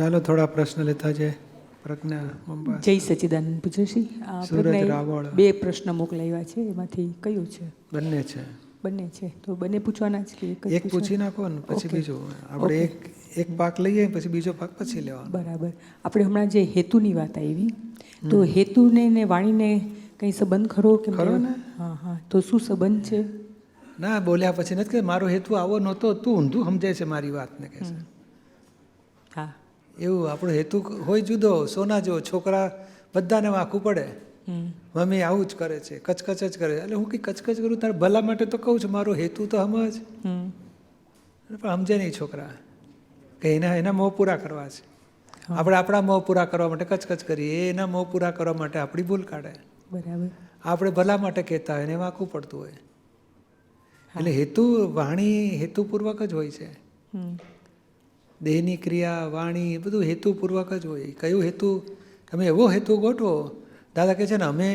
ચાલો થોડા પ્રશ્ન લેતા છે. પ્રજ્ઞા મંબા, જય સચિદાનંદ પૂજ્યશ્રી. સુરત રાવળ. 2 પ્રશ્ન મોકલાવ્યા છે, એમાંથી કયું છે? બંને છે. બંને છે, તો બંને પૂછવાના જ કે એક પૂછી નાખો ને પછી બીજું. આપણે એક પાક લઈએ પછી બીજો પાક પછી લેવાનો. બરાબર. આપણે હમણાં જે હેતુની વાત આવી, તો હેતુને ને વાણીને કંઈ સંબંધ ખરો કે? ખરો ને. હા હા, તો શું સંબંધ છે? ના, બોલ્યા પછી નથી કે મારો હેતુ આવો નહોતો, તું ઊંધું સમજે છે મારી વાતને, કહે છે. હા, એવું આપણો હેતુ હોય જુદો. સોના જેવો છોકરા બધાને વાંકું પડે, મમ્મી આવું જ કરે છે, કચકચ જ કરે. એટલે હું કંઈ કચકચ કરું તારે ભલા માટે તો કહું છું, મારો હેતુ તો સમજ. પણ સમજે નહીં છોકરા કે એના મોહ પૂરા કરવા છે. આપણે આપણા મોહ પૂરા કરવા માટે કચકચ કરીએ, એના મોહ પૂરા કરવા માટે આપણી ભૂલ કાઢે. બરાબર. આપણે ભલા માટે કહેતા હોય એને વાંકું પડતું હોય. એટલે હેતુ, વાણી હેતુપૂર્વક જ હોય છે. દેહની ક્રિયા, વાણી બધું હેતુપૂર્વક જ હોય. કયું હેતુ? તમે એવો હેતુ ગોઠવો. દાદા કહે છે ને, અમે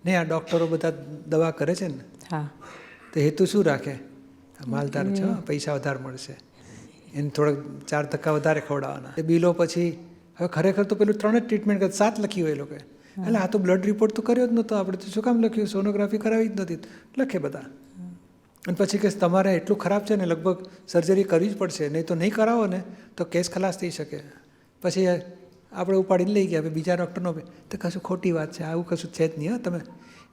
ને આ ડૉક્ટરો બધા દવા કરે છે ને, હા, તો હેતુ શું રાખે? માલદાર છે, પૈસા વધારે મળશે, એને થોડાક 4 ધક્કા વધારે ખવડાવવાના. એ બિલો પછી હવે ખરેખર તો પેલું 3 જ ટ્રીટમેન્ટ કરે, 7 લખી હોય એ લોકોએ. એટલે આ તો બ્લડ રિપોર્ટ તો કર્યો જ નહોતો, આપણે તો શું કામ લખ્યું? સોનોગ્રાફી કરાવી જ નહોતી, લખે બધા. અને પછી કે તમારે એટલું ખરાબ છે ને, લગભગ સર્જરી કરવી જ પડશે, નહીં તો નહીં કરાવો ને તો કેસ ખલાસ થઈ શકે. પછી આપણે ઉપાડીને લઈ ગયા બીજા ડૉક્ટરનો. તો કશું ખોટી વાત છે, આવું કશું છે જ નહીં. તમે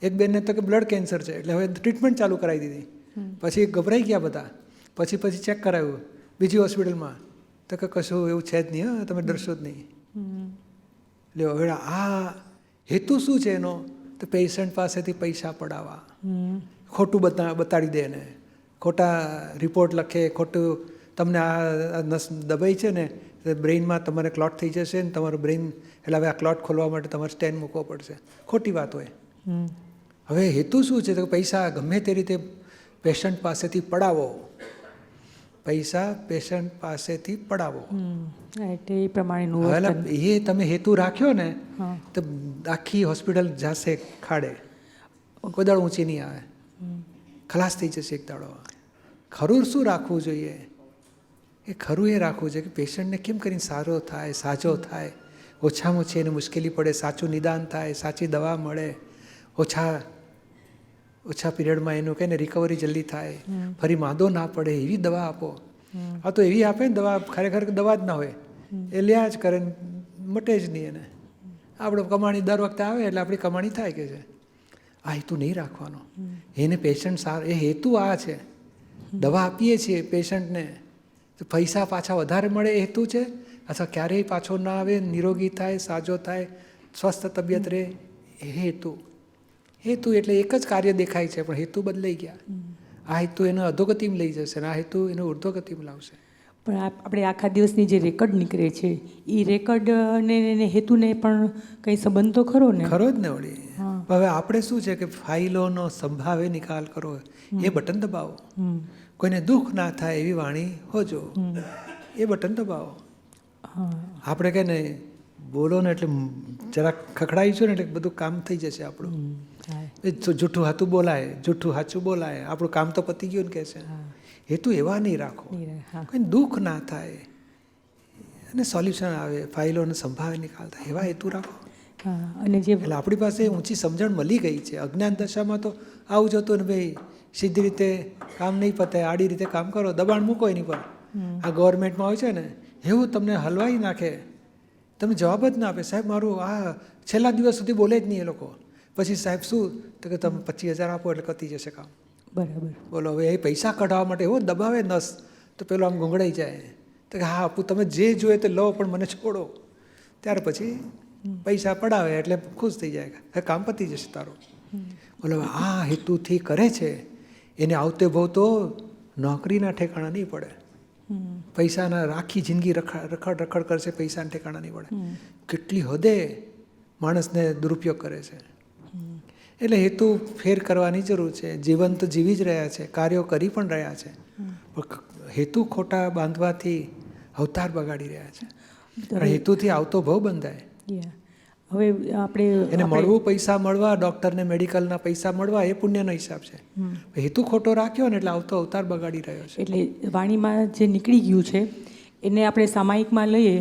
એક બેનને તો કે બ્લડ કેન્સર છે, એટલે હવે ટ્રીટમેન્ટ ચાલુ કરાવી દીધી. પછી ગભરાઈ ગયા બધા. પછી ચેક કરાવ્યું બીજી હોસ્પિટલમાં, તો કે કશું એવું છે જ નહીં, તમે ડરશો જ નહીં. લ્યો, હવે આ હેતુ શું છે એનો? તો પેશન્ટ પાસેથી પૈસા પડાવવા, ખોટું બતાડી દે ને, ખોટા રિપોર્ટ લખે, ખોટું તમને આ નસ દબાઈ છે ને, બ્રેઇનમાં તમારે ક્લોટ થઈ જશે ને, તમારું બ્રેઇન, એટલે હવે આ ક્લોટ ખોલવા માટે તમારે સ્ટેન મૂકવો પડશે. ખોટી વાત હોય. હવે હેતુ શું છે? તો પૈસા ગમે તે રીતે પેશન્ટ પાસેથી પડાવો. પૈસા પેશન્ટ પાસેથી પડાવો. એટલે એ પ્રમાણેનું એ તમે હેતુ રાખ્યો ને તો આખી હોસ્પિટલ જશે ખાડે, કોઈ દાડો ઊંચી નહીં આવે, ખલાસ થઈ જશે એક દાડો. ખરું શું રાખવું જોઈએ? એ ખરું એ રાખવું છે કે પેશન્ટને કેમ કરીને સારો થાય, સાજો થાય, ઓછામાં ઓછી એને મુશ્કેલી પડે, સાચું નિદાન થાય, સાચી દવા મળે, ઓછા પીરિયડમાં એનું કહે ને રિકવરી જલ્દી થાય, ફરી માંદો ના પડે એવી દવા આપો. આ તો એવી આપે ને દવા, ખરેખર દવા જ ના હોય, એ લ્યા જ કરે, મટે જ નહીં એને. આપણે કમાણી દર વખતે આવે એટલે આપણી કમાણી થાય કે છે. આ હેતુ નહીં રાખવાનો. એને પેશન્ટ સારો, એ હેતુ આ છે. દવા આપીએ છીએ પેશન્ટને તો પૈસા પાછા વધારે મળે એ હેતુ છે, અથવા ક્યારેય પાછો ના આવે, નિરોગી થાય, સાજો થાય, સ્વસ્થ તબિયત રહે, એ હેતુ. હેતુ એટલે એક જ કાર્ય દેખાય છે, પણ હેતુ બદલાઈ ગયા. આ હેતુ એને અધોગતિમાં લઈ જશે, આ હેતુ એને ઉર્ધ્વગતિમાં લાવશે. પણ આપણે આખા દિવસની જે રેકર્ડ નીકળે છે, એ રેકર્ડ ને હેતુને પણ કંઈ સંબંધ તો ખરો ને? ખરો જ ને વળી. હવે આપણે શું છે કે ફાઇલોનો સંભાવે નિકાલ કરો, એ બટન દબાવો. કોઈને દુઃખ ના થાય એવી વાણી હોજો, એ બટન દબાવો. આપણે કે ને બોલો ને એટલે જરાક ખખડાવીશું ને એટલે બધું કામ થઈ જશે આપણું. જૂઠું હાથું બોલાય, જૂઠું સાચું બોલાય, આપણું કામ તો પતી ગયું ને કહે છે. હેતુ એવા નહીં રાખો, કોઈ દુઃખ ના થાય અને સોલ્યુશન આવે, ફાઇલોને સંભાવે નિકાલ થાય, એવા હેતુ રાખો. અને જે એટલે આપણી પાસે ઊંચી સમજણ મળી ગઈ છે. અજ્ઞાન દશામાં તો આવું જ હતું ને ભાઈ, સીધી રીતે કામ નહીં પતે, આડી રીતે કામ કરો, દબાણ મૂકો એની પર. આ ગવર્મેન્ટમાં હોય છે ને એવું તમને હલવાઈ નાખે, તમે જવાબ જ ના આપે. સાહેબ મારું આ છેલ્લા દિવસ સુધી બોલે જ નહીં એ લોકો. પછી સાહેબ શું? તો કે તમે 25,000 આપો એટલે પતી જશે કામ. બરાબર. બોલો, હવે એ પૈસા કઢાવવા માટે એવો દબાવે નસ, તો પેલો આમ ગોંગળાઈ જાય. તો કે હા આપું, તમે જે જોઈએ તે લો, પણ મને છોડો. ત્યાર પછી પૈસા પડાવે એટલે ખુશ થઈ જાય, હવે કામ પતી જશે તારું. બોલો, આ હેતુથી કરે છે એને આવતે બહુ તો નોકરીના ઠેકાણા નહીં પડે, પૈસાના આખી જિંદગી રખડ કરશે, પૈસાના ઠેકાણા નહીં પડે. કેટલી હદે માણસને દુરુપયોગ કરે છે. એટલે હેતુ ફેર કરવાની જરૂર છે. જીવન તો જીવી જ રહ્યા છે, કાર્યો કરી પણ રહ્યા છે, પણ હેતુ ખોટા બાંધવાથી અવતાર બગાડી રહ્યા છે. હેતુથી આવતો ભાવ બંધાય. હવે આપણે એને મળવું, પૈસા મળવા, ડૉક્ટરને મેડિકલના પૈસા મળવા, એ પુણ્યનો હિસાબ છે. હેતુ ખોટો રાખ્યો ને એટલે આવતો અવતાર બગાડી રહ્યો છે. એટલે વાણીમાં જે નીકળી ગયું છે એને આપણે સામાયિકમાં લઈએ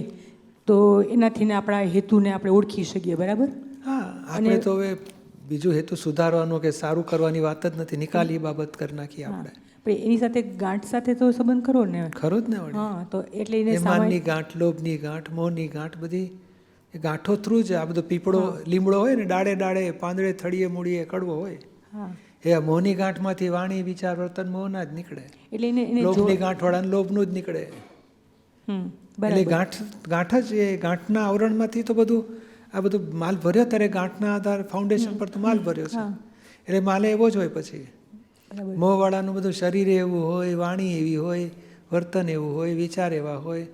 તો એનાથી ને આપણા હેતુને આપણે ઓળખી શકીએ, બરાબર? હા, આપણે તો હવે બીજું હેતુ સુધારવાનું કે સારું કરવાની વાત જ નથી, નિકાલી બાબત કરી નાખીએ આપણે. પણ એની સાથે ગાંઠ સાથે તો સંબંધ ખરો ને? ખરો જ ને વળી. હા, તો એટલે એને એ માનની ગાંઠ, લોભની ગાંઠ, મોહની ગાંઠ, બધી એ ગાંઠો થ્રુ જ આ બધો પીપળો લીમડો હોય ને, ડાળે ડાળે, પાંદડે, થળીએ, મૂળીએ કડવો હોય. હા, એ મોહની ગાંઠમાંથી વાણી, વિચાર, વર્તન મોહના જ નીકળે. એટલે એને લોભની ગાંઠ વાળાને લોભનું જ નીકળે. એટલે બરાબર. ગાંઠ જ એ ગાંઠના આવરણમાંથી તો બધું આ બધું માલ ભર્યો ત્યારે ગાંઠના આધાર ફાઉન્ડેશન પર તો માલ ભર્યો છે. એટલે માલે એવો જ હોય પછી. બરાબર. મોહવાળાનું બધું શરીર એવું હોય, વાણી એવી હોય, વર્તન એવું હોય, વિચાર એવા હોય,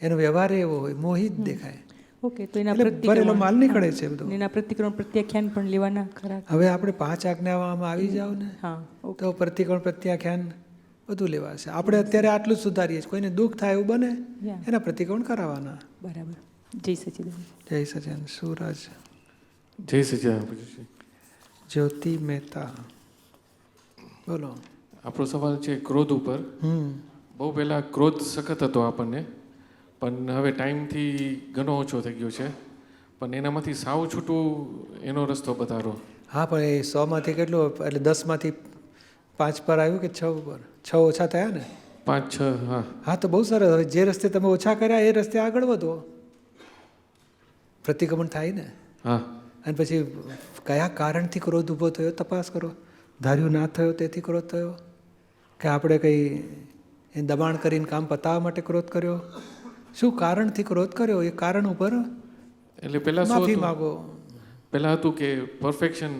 એનો વ્યવહાર એવો હોય, મોહિત દેખાય. ઓકે, તો એના એટલે ભરેલો માલ નીકળે છે બધો. એના પ્રતિક્રમણ પ્રત્યાખ્યાન પણ લેવાના ખરા? હવે આપણે 5 આજ્ઞામાં આવી જાવ ને, હા, તો પ્રતિક્રમણ પ્રત્યાખ્યાન બધું લેવાશે. આપણે અત્યારે આટલું જ સુધારીએ છીએ. કોઈને દુઃખ થાય એવું બને એના પ્રતિક્રમણ કરાવવાના. બરાબર. જય સચિદાનંદ. જય સચિદાનંદ. સુરજ. જય સચિદાનંદ. જ્યોતિ મહેતા, બોલો. આપણો સવાલ છે ક્રોધ ઉપર. બહુ પહેલાં ક્રોધ સખત હતો આપણને, પણ હવે ટાઈમથી ઘણો ઓછો થઈ ગયો છે. પણ એનામાંથી સાવ છૂટું એનો રસ્તો બતાવો. હા, પણ એ 100માંથી કેટલું, એટલે 10માંથી 5 પર આવ્યું કે 6 ઉપર? 6 ઓછા થયા ને? 5, 6. હા હા, તો બહુ સરસ. હવે જે રસ્તે તમે ઓછા કર્યા એ રસ્તે આગળ વધો. પ્રતિક્રમણ થાય ને. હા. અને પછી કયા કારણથી ક્રોધ ઊભો થયો તપાસ કરો. ધાર્યું ના થયો તેથી ક્રોધ થયો, કે આપણે કંઈ એ દબાણ કરીને કામ પતાવવા માટે ક્રોધ કર્યો, શું કારણથી ક્રોધ કર્યો એ કારણ ઉપર એટલે પહેલાં માફી માગો. પહેલાં હતું કે પરફેક્શન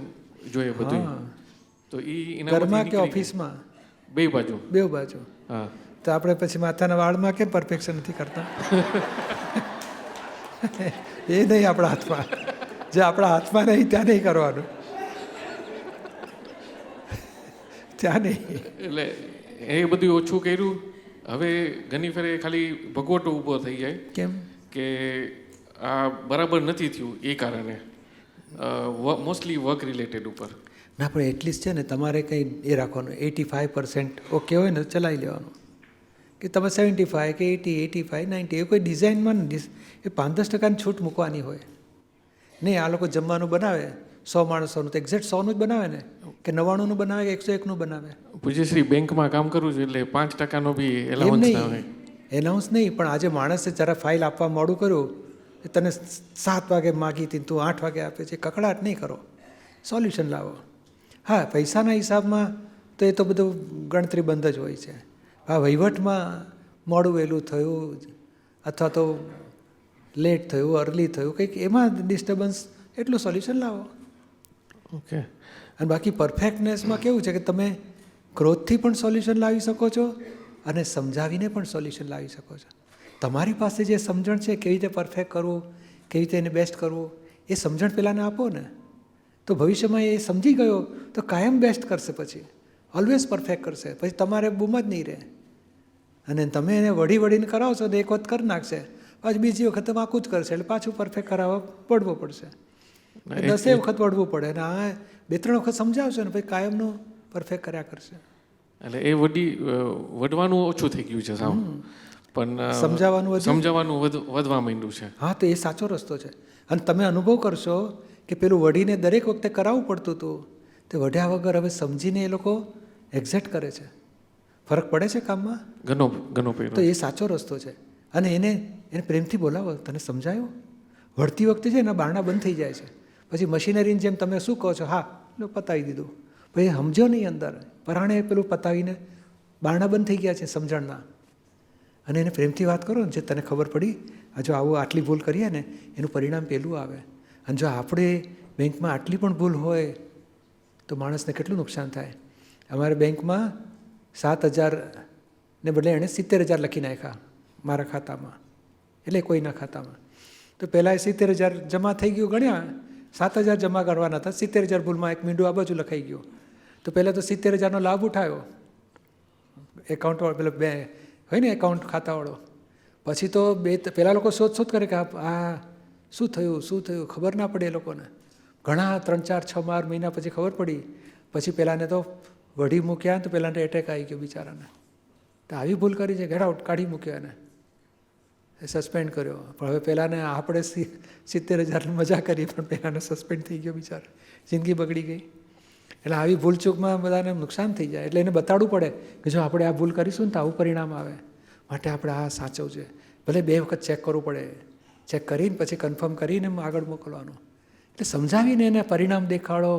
જોઈએ બધું. તો ઘરમાં કે ઓફિસમાં? બે બાજુ. બે બાજુ. હા. તો આપણે પછી માથાના વાળમાં કેમ પરફેક્શન નથી કરતા? એ નહીં આપણા હાથમાં. જે આપણા હાથમાં નહીં ત્યાં નહીં કરવાનું, ત્યાં નહીં. એટલે એ બધું ઓછું કર્યું. હવે ઘણી ફેરે ખાલી ભગવટો ઊભો થઈ જાય. કેમ? કે આ બરાબર નથી થયું એ કારણે, મોસ્ટલી વર્ક રિલેટેડ ઉપર. ના, પણ એટલીસ્ટ છે ને તમારે કંઈ એ રાખવાનું, 85% ઓકે હોય ને ચલાવી લેવાનું. કે તમે 75 કે 80, 85, 90 એ કોઈ ડિઝાઇનમાં એ 5-10% છૂટ મૂકવાની હોય. નહીં, આ લોકો જમવાનું બનાવે 100 માણસોનું, તો એક્ઝેક્ટ 100નું જ બનાવે ને, કે 99નું બનાવે કે 101નું બનાવે? પૂજ્યશ્રી, બેંકમાં કામ કરું છું એટલે 5%નો બી એલાઉન્સ ના હોય. એલાઉન્સ નહીં, પણ આજે માણસે જરા ફાઇલ આપવા મોડું કર્યું, તને 7 વાગે માગી હતી તું 8 વાગે આપે છે, કકડાટ નહીં કરો, સોલ્યુશન લાવો. હા, પૈસાના હિસાબમાં તો એ તો બધું ગણતરી બંધ જ હોય છે. હા, વહીવટમાં મોડું વહેલું થયું અથવા તો લેટ થયું, અર્લી થયું, કંઈક એમાં ડિસ્ટર્બન્સ, એટલું સોલ્યુશન લાવો. ઓકે. અને બાકી પરફેક્ટનેસમાં કેવું છે કે તમે ક્રોધથી પણ સોલ્યુશન લાવી શકો છો અને સમજાવીને પણ સોલ્યુશન લાવી શકો છો. તમારી પાસે જે સમજણ છે કેવી રીતે પરફેક્ટ કરવું, કેવી રીતે એને બેસ્ટ કરવું, એ સમજણ પેલાને આપો ને, તો ભવિષ્યમાં એ સમજી ગયો તો કાયમ બેસ્ટ કરશે, પછી ઓલવેઝ પરફેક્ટ કરશે, પછી તમારે બૂમ જ નહીં રહે. અને તમે એને વળીને કરાવશો તો એક વખત કરી નાખશે, પાછું બીજી વખત આખું જ કરશે, એટલે પાછું પરફેક્ટ કરાવવા પડવું પડશે. 10 વખત વળવું પડે, અને આ 2-3 વખત સમજાવશો ને પછી કાયમનું પરફેક્ટ કર્યા કરશે. એટલે એ વડવાનું ઓછું થઈ ગયું છે સાવ, પણ સમજાવવાનું વધવા માંડ્યું છે. હા, તો એ સાચો રસ્તો છે. અને તમે અનુભવ કરશો કે પેલું વઢીને દરેક વખતે કરાવવું પડતું હતું, તે વઢ્યા વગર હવે સમજીને એ લોકો એક્ઝેક્ટ કરે છે. ફરક પડે છે કામમાં ઘણો. તો એ સાચો રસ્તો છે. અને એને પ્રેમથી બોલાવો, તને સમજાયો? વળતી વખતે છે એના બારણા બંધ થઈ જાય છે, પછી મશીનરીની જેમ તમે શું કહો છો, હા એટલે પતાવી દીધું, પછી સમજો નહીં અંદર, પરાણે પેલું પતાવીને બારણા બંધ થઈ ગયા છે સમજણના. અને એને પ્રેમથી વાત કરો ને, જે તને ખબર પડી, જો આવું આટલી ભૂલ કરીએ ને એનું પરિણામ પેલું આવે. અને જો આપણે બેંકમાં આટલી પણ ભૂલ હોય તો માણસને કેટલું નુકસાન થાય. અમારે બેંકમાં 7,000 ને બદલે એણે 70,000 લખી નાખ્યા મારા ખાતામાં, એટલે કોઈના ખાતામાં. તો પહેલાં 70,000 જમા થઈ ગયું, ગણ્યા 7,000 જમા કરવાના હતા, 70,000 ભૂલમાં એક મીંડું આ બાજુ લખાઈ ગયું. તો પહેલાં તો 70,000નો લાભ ઉઠાવ્યો એકાઉન્ટવાળો, પેલો બે હોય ને એકાઉન્ટ ખાતાવાળો. પછી તો પહેલાં લોકો શોધ કરે કે આ શું થયું ખબર ના પડે એ લોકોને. ઘણા 3, 4, 6 મહિના પછી ખબર પડી. પછી પહેલાંને તો વઢી મૂક્યા તો પહેલાંને એટેક આવી ગયો બિચારાને. તો આવી ભૂલ કરી છે, ગેટ આઉટ, કાઢી મૂક્યો એને. સસ્પેન્ડ કર્યો. પણ હવે પહેલાંને આપણે 70,000 મજા કરી, પણ પહેલાંને સસ્પેન્ડ થઈ ગયો બિચારો, જિંદગી બગડી ગઈ. એટલે આવી ભૂલચૂકમાં બધાને નુકસાન થઈ જાય. એટલે એને બતાડવું પડે કે જો આપણે આ ભૂલ કરીશું ને તો આવું પરિણામ આવે, માટે આપણે આ સાચવું છે. ભલે 2 વખત ચેક કરવું પડે, ચેક કરીને પછી કન્ફર્મ કરીને આગળ મોકલવાનું. એટલે સમજાવીને એને પરિણામ દેખાડો,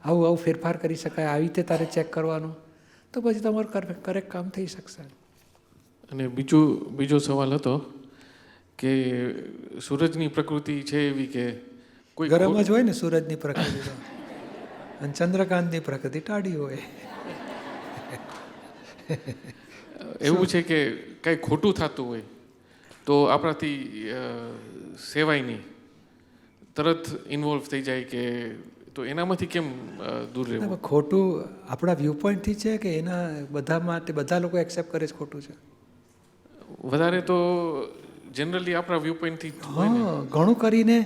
આવું ફેરફાર કરી શકાય, આવી રીતે તારે ચેક કરવાનું, તો પછી તમારું કરેક્ટ કામ થઈ શકશે. અને બીજો સવાલ હતો કે સૂરજની પ્રકૃતિ છે એવી કે કોઈ ગરમ જ હોય ને સૂરજની પ્રકૃતિ તો, અને ચંદ્રકાંતની પ્રકૃતિ ટાઢી હોય. એવું છે કે કાંઈ ખોટું થતું હોય તો આપણાથી સેવાય નહીં, તરત ઇન્વોલ્વ થઈ જાય કે, તો એનામાંથી કેમ દૂર રહેવું? ખોટું આપણા વ્યૂ પોઈન્ટથી છે કે એના બધા માટે બધા લોકો એક્સેપ્ટ કરે છે ખોટું છે? વધારે તો જનરલી આપણા વ્યૂ પોઈન્ટથી. હા, ઘણું કરીને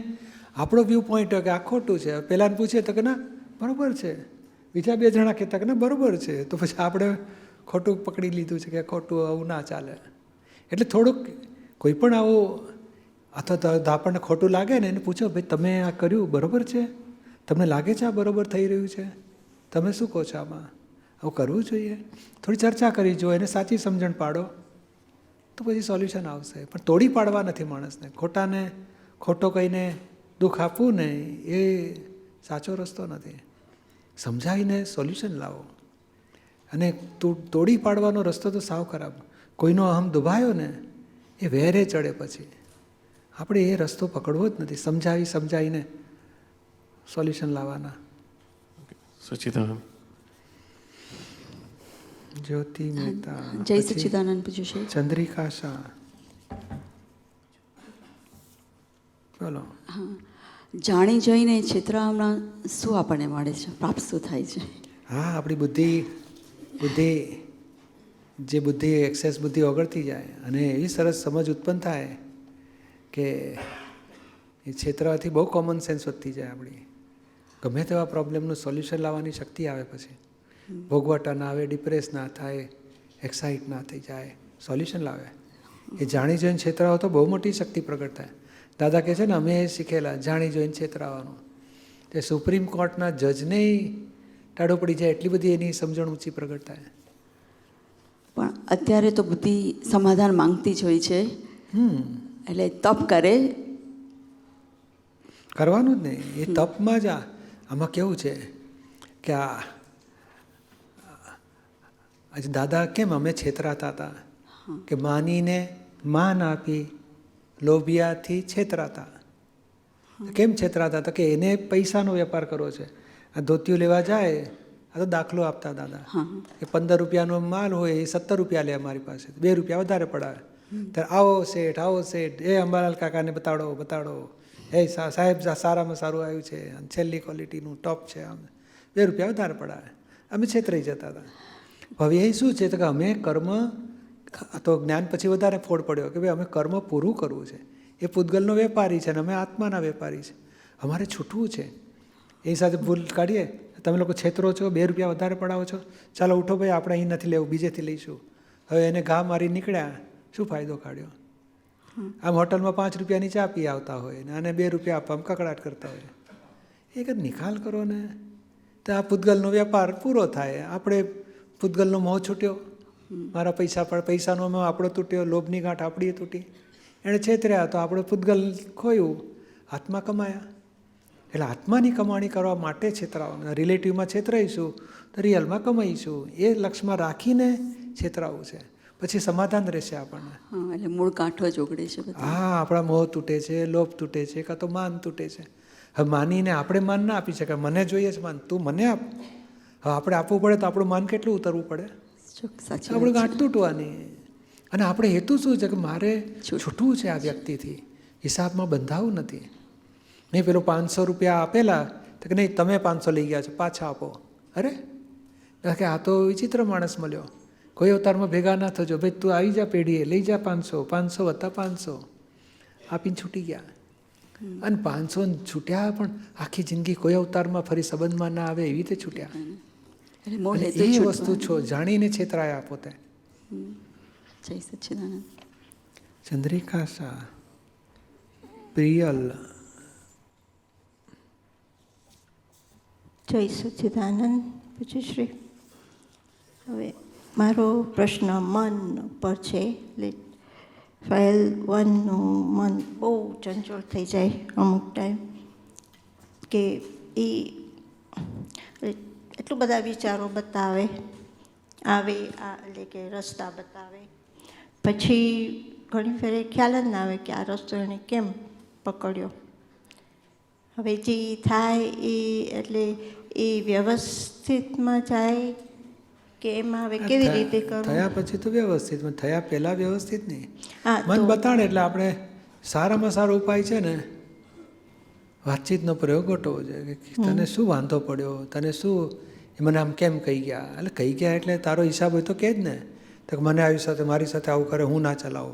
આપણો વ્યૂ પોઈન્ટ કે આ ખોટું છે. પહેલાંને પૂછીએ તો કે ના બરાબર છે, બીજા 2 જણા કહેતા કે ના બરાબર છે, તો પછી આપણે ખોટું પકડી લીધું છે કે ખોટું આવું ના ચાલે. એટલે થોડુંક કોઈ પણ આવું અથવા તો આપણને ખોટું લાગે ને એને પૂછો, ભાઈ તમે આ કર્યું બરાબર છે, તમને લાગે છે આ બરાબર થઈ રહ્યું છે, તમે શું કહો છો આમાં, આવું કરવું જોઈએ? થોડી ચર્ચા કરી જો, એને સાચી સમજણ પાડો તો પછી સોલ્યુશન આવશે. પણ તોડી પાડવા નથી માણસને, ખોટાને ખોટો કહીને દુઃખ આપવું ને એ સાચો રસ્તો નથી. સમજાવીને સોલ્યુશન લાવો. અને તોડી પાડવાનો રસ્તો તો સાવ ખરાબ. કોઈનો અહમ દુભાયો ને એ વેરે ચડે. પછી આપણે એ રસ્તો પકડવો જ નથી, સમજાવીને સોલ્યુશન લાવવાના. સચ્ચિદાનંદ. જ્યોતિ મહેતા. જય સચ્ચિદાનંદ પૂજ્ય. ચંદ્રિકા શાહ. બોલો. હા, જાણી જોઈને છેતરામાં શું આપણને મળે છે, પ્રાપ્ત શું થાય છે? હા, આપણી બુદ્ધિ એક્સેસ બુદ્ધિ ઓગળતી જાય અને એવી સરસ સમજ ઉત્પન્ન થાય કે એ છેતરાવાથી બહુ કોમન સેન્સ વધતી જાય આપણી. ગમે તેવા પ્રોબ્લેમનું સોલ્યુશન લાવવાની શક્તિ આવે. પછી ભોગવટા ના આવે, ડિપ્રેસ ના થાય, એક્સાઇટ ના થઈ જાય, સોલ્યુશન લાવે. એ જાણી જોઈને છેતરાવો તો બહુ મોટી શક્તિ પ્રગટ થાય. દાદા કહે છે ને, અમે શીખેલા જાણી જોઈને છેતરાવાનું. તે સુપ્રીમ કોર્ટના જજને ટાઢો પડી જાય એટલી બધી એની સમજણ ઊંચી પ્રગટ થાય. પણ અત્યારે તો બુદ્ધિ સમાધાન માંગતી જ હોય છે, એટલે તપ કરે. કરવાનું જ નહીં, એ તપમાં જ આમાં કેવું છે કે આજે દાદા કેમ અમે છેતરાતા હતા કે માનીને માન આપી લોભિયાથી છેતરાતા. કેમ છેતરાતા હતા કે એને પૈસાનો વેપાર કરવો છે. આ ધોતિયું લેવા જાય, આ તો દાખલો આપતા દાદા કે 15 રૂપિયાનો માલ હોય એ 17 રૂપિયા લે અમારી પાસે, 2 રૂપિયા વધારે પડાવે. ત્યારે આવો શેઠ, એ અંબાલાલ કાકાને બતાડો, એ સાહેબ સારામાં સારું આવ્યું છે, છેલ્લી ક્વોલિટીનું ટોપ છે, આમ 2 રૂપિયા વધારે પડાવે. અમે છેતરાઈ જતા હતા. હવે એ શું છે કે અમે કર્મ, તો જ્ઞાન પછી વધારે ફોડ પડ્યો કે ભાઈ અમે કર્મ પૂરું કરવું છે. એ પૂતગલનો વેપારી છે અને અમે આત્માના વેપારી છે, અમારે છૂટવું છે. એ સાથે ભૂલ કાઢીએ, તમે લોકો છેતરો છો, 2 રૂપિયા વધારે પડાવો છો, ચાલો ઉઠો ભાઈ આપણે અહીં નથી લેવું, બીજેથી લઈશું. હવે એને ઘા મારી નીકળ્યા, શું ફાયદો કાઢ્યો? આમ હોટલમાં 5 રૂપિયાની ચા પી આવતા હોય ને અને 2 રૂપિયા આપવામાં કકડાટ કરતા હોય. એ કંઈ નિકાલ કરો ને, તો આ પૂતગલનો વેપાર પૂરો થાય. આપણે પૂતગલનો મોહ છૂટ્યો, મારા પૈસાનો મોહ આપણો તૂટ્યો, લોભની ગાંઠ આપણી તૂટી. એણે છેતર્યા તો આપણે પૂતગલ ખોયું, આત્મા કમાયા. એટલે આત્માની કમાણી કરવા માટે છેતરાવાનું. રિલેટિવમાં છેતરાઈશું તો રિયલમાં કમાઈશું. એ લક્ષ્યમાં રાખીને છેતરાવું છે, પછી સમાધાન રહેશે આપણને. એટલે મૂળ ગાંઠો જ ઓગળે છે. હા, આપણા મોહ તૂટે છે, લોભ તૂટે છે, કાં તો માન તૂટે છે. હવે માનીને આપણે માન ના આપી શકાય, મને જોઈએ છે માન, તું મને આપ. હવે આપણે આપવું પડે તો આપણું માન કેટલું ઉતરવું પડે? આપણે ગાંઠ તૂટવાની. અને આપણે હેતુ શું છે કે મારે છૂટવું છે આ વ્યક્તિથી, હિસાબમાં બંધાવું નથી. નહીં પેલો 500 રૂપિયા આપેલા તો કે નહીં તમે 500 લઈ ગયા છો, પાછા આપો. અરે કે આ તો વિચિત્ર માણસ મળ્યો, કોઈ અવતારમાં ભેગા ના થજો, ભાઈ તું આવી જા પેઢીએ, લઈ જા 500 વત્તા 500 આપીને છૂટી ગયા. અને 500 છૂટ્યા પણ આખી જિંદગી કોઈ અવતારમાં ફરી સંબંધમાં ના આવે એવી રીતે છૂટ્યા. એ વસ્તુ છો જાણીને છેતરાયા પોતે. જય સચ્ચિદાનંદ. ચંદ્રિકા શાહ, પ્રિયલ. જય સચ્ચિદાનંદ પૂજ્યશ્રી. હવે મારો પ્રશ્ન મન પર છે. એટલે ફાઇલ 1નું મન બહુ ચંચળ થઈ જાય અમુક ટાઈમ, કે એ એટલું બધા વિચારો બતાવે આવે, એટલે કે રસ્તા બતાવે, પછી ઘણી ફેરે ખ્યાલ જ ના આવે કે આ રસ્તો એણે કેમ પકડ્યો. હવે જે થાય એ એટલે એ વ્યવસ્થિતમાં જાય કે એમાં હવે કેવી રીતે કરવું? થયા પછી તો વ્યવસ્થિત, થયા પહેલાં વ્યવસ્થિત નહીં. હા, મન તો બતાડે એટલે આપણે સારામાં સારો ઉપાય છે ને વાતચીતનો પ્રયોગ ગોઠવવો જોઈએ કે તને શું વાંધો પડ્યો, તને શું મને આમ કેમ કહી ગયા. એટલે કહી ગયા એટલે તારો હિસાબ હોય તો કહે જ ને, તો મને આવી સાથે મારી સાથે આવું કરે હું ના ચલાવો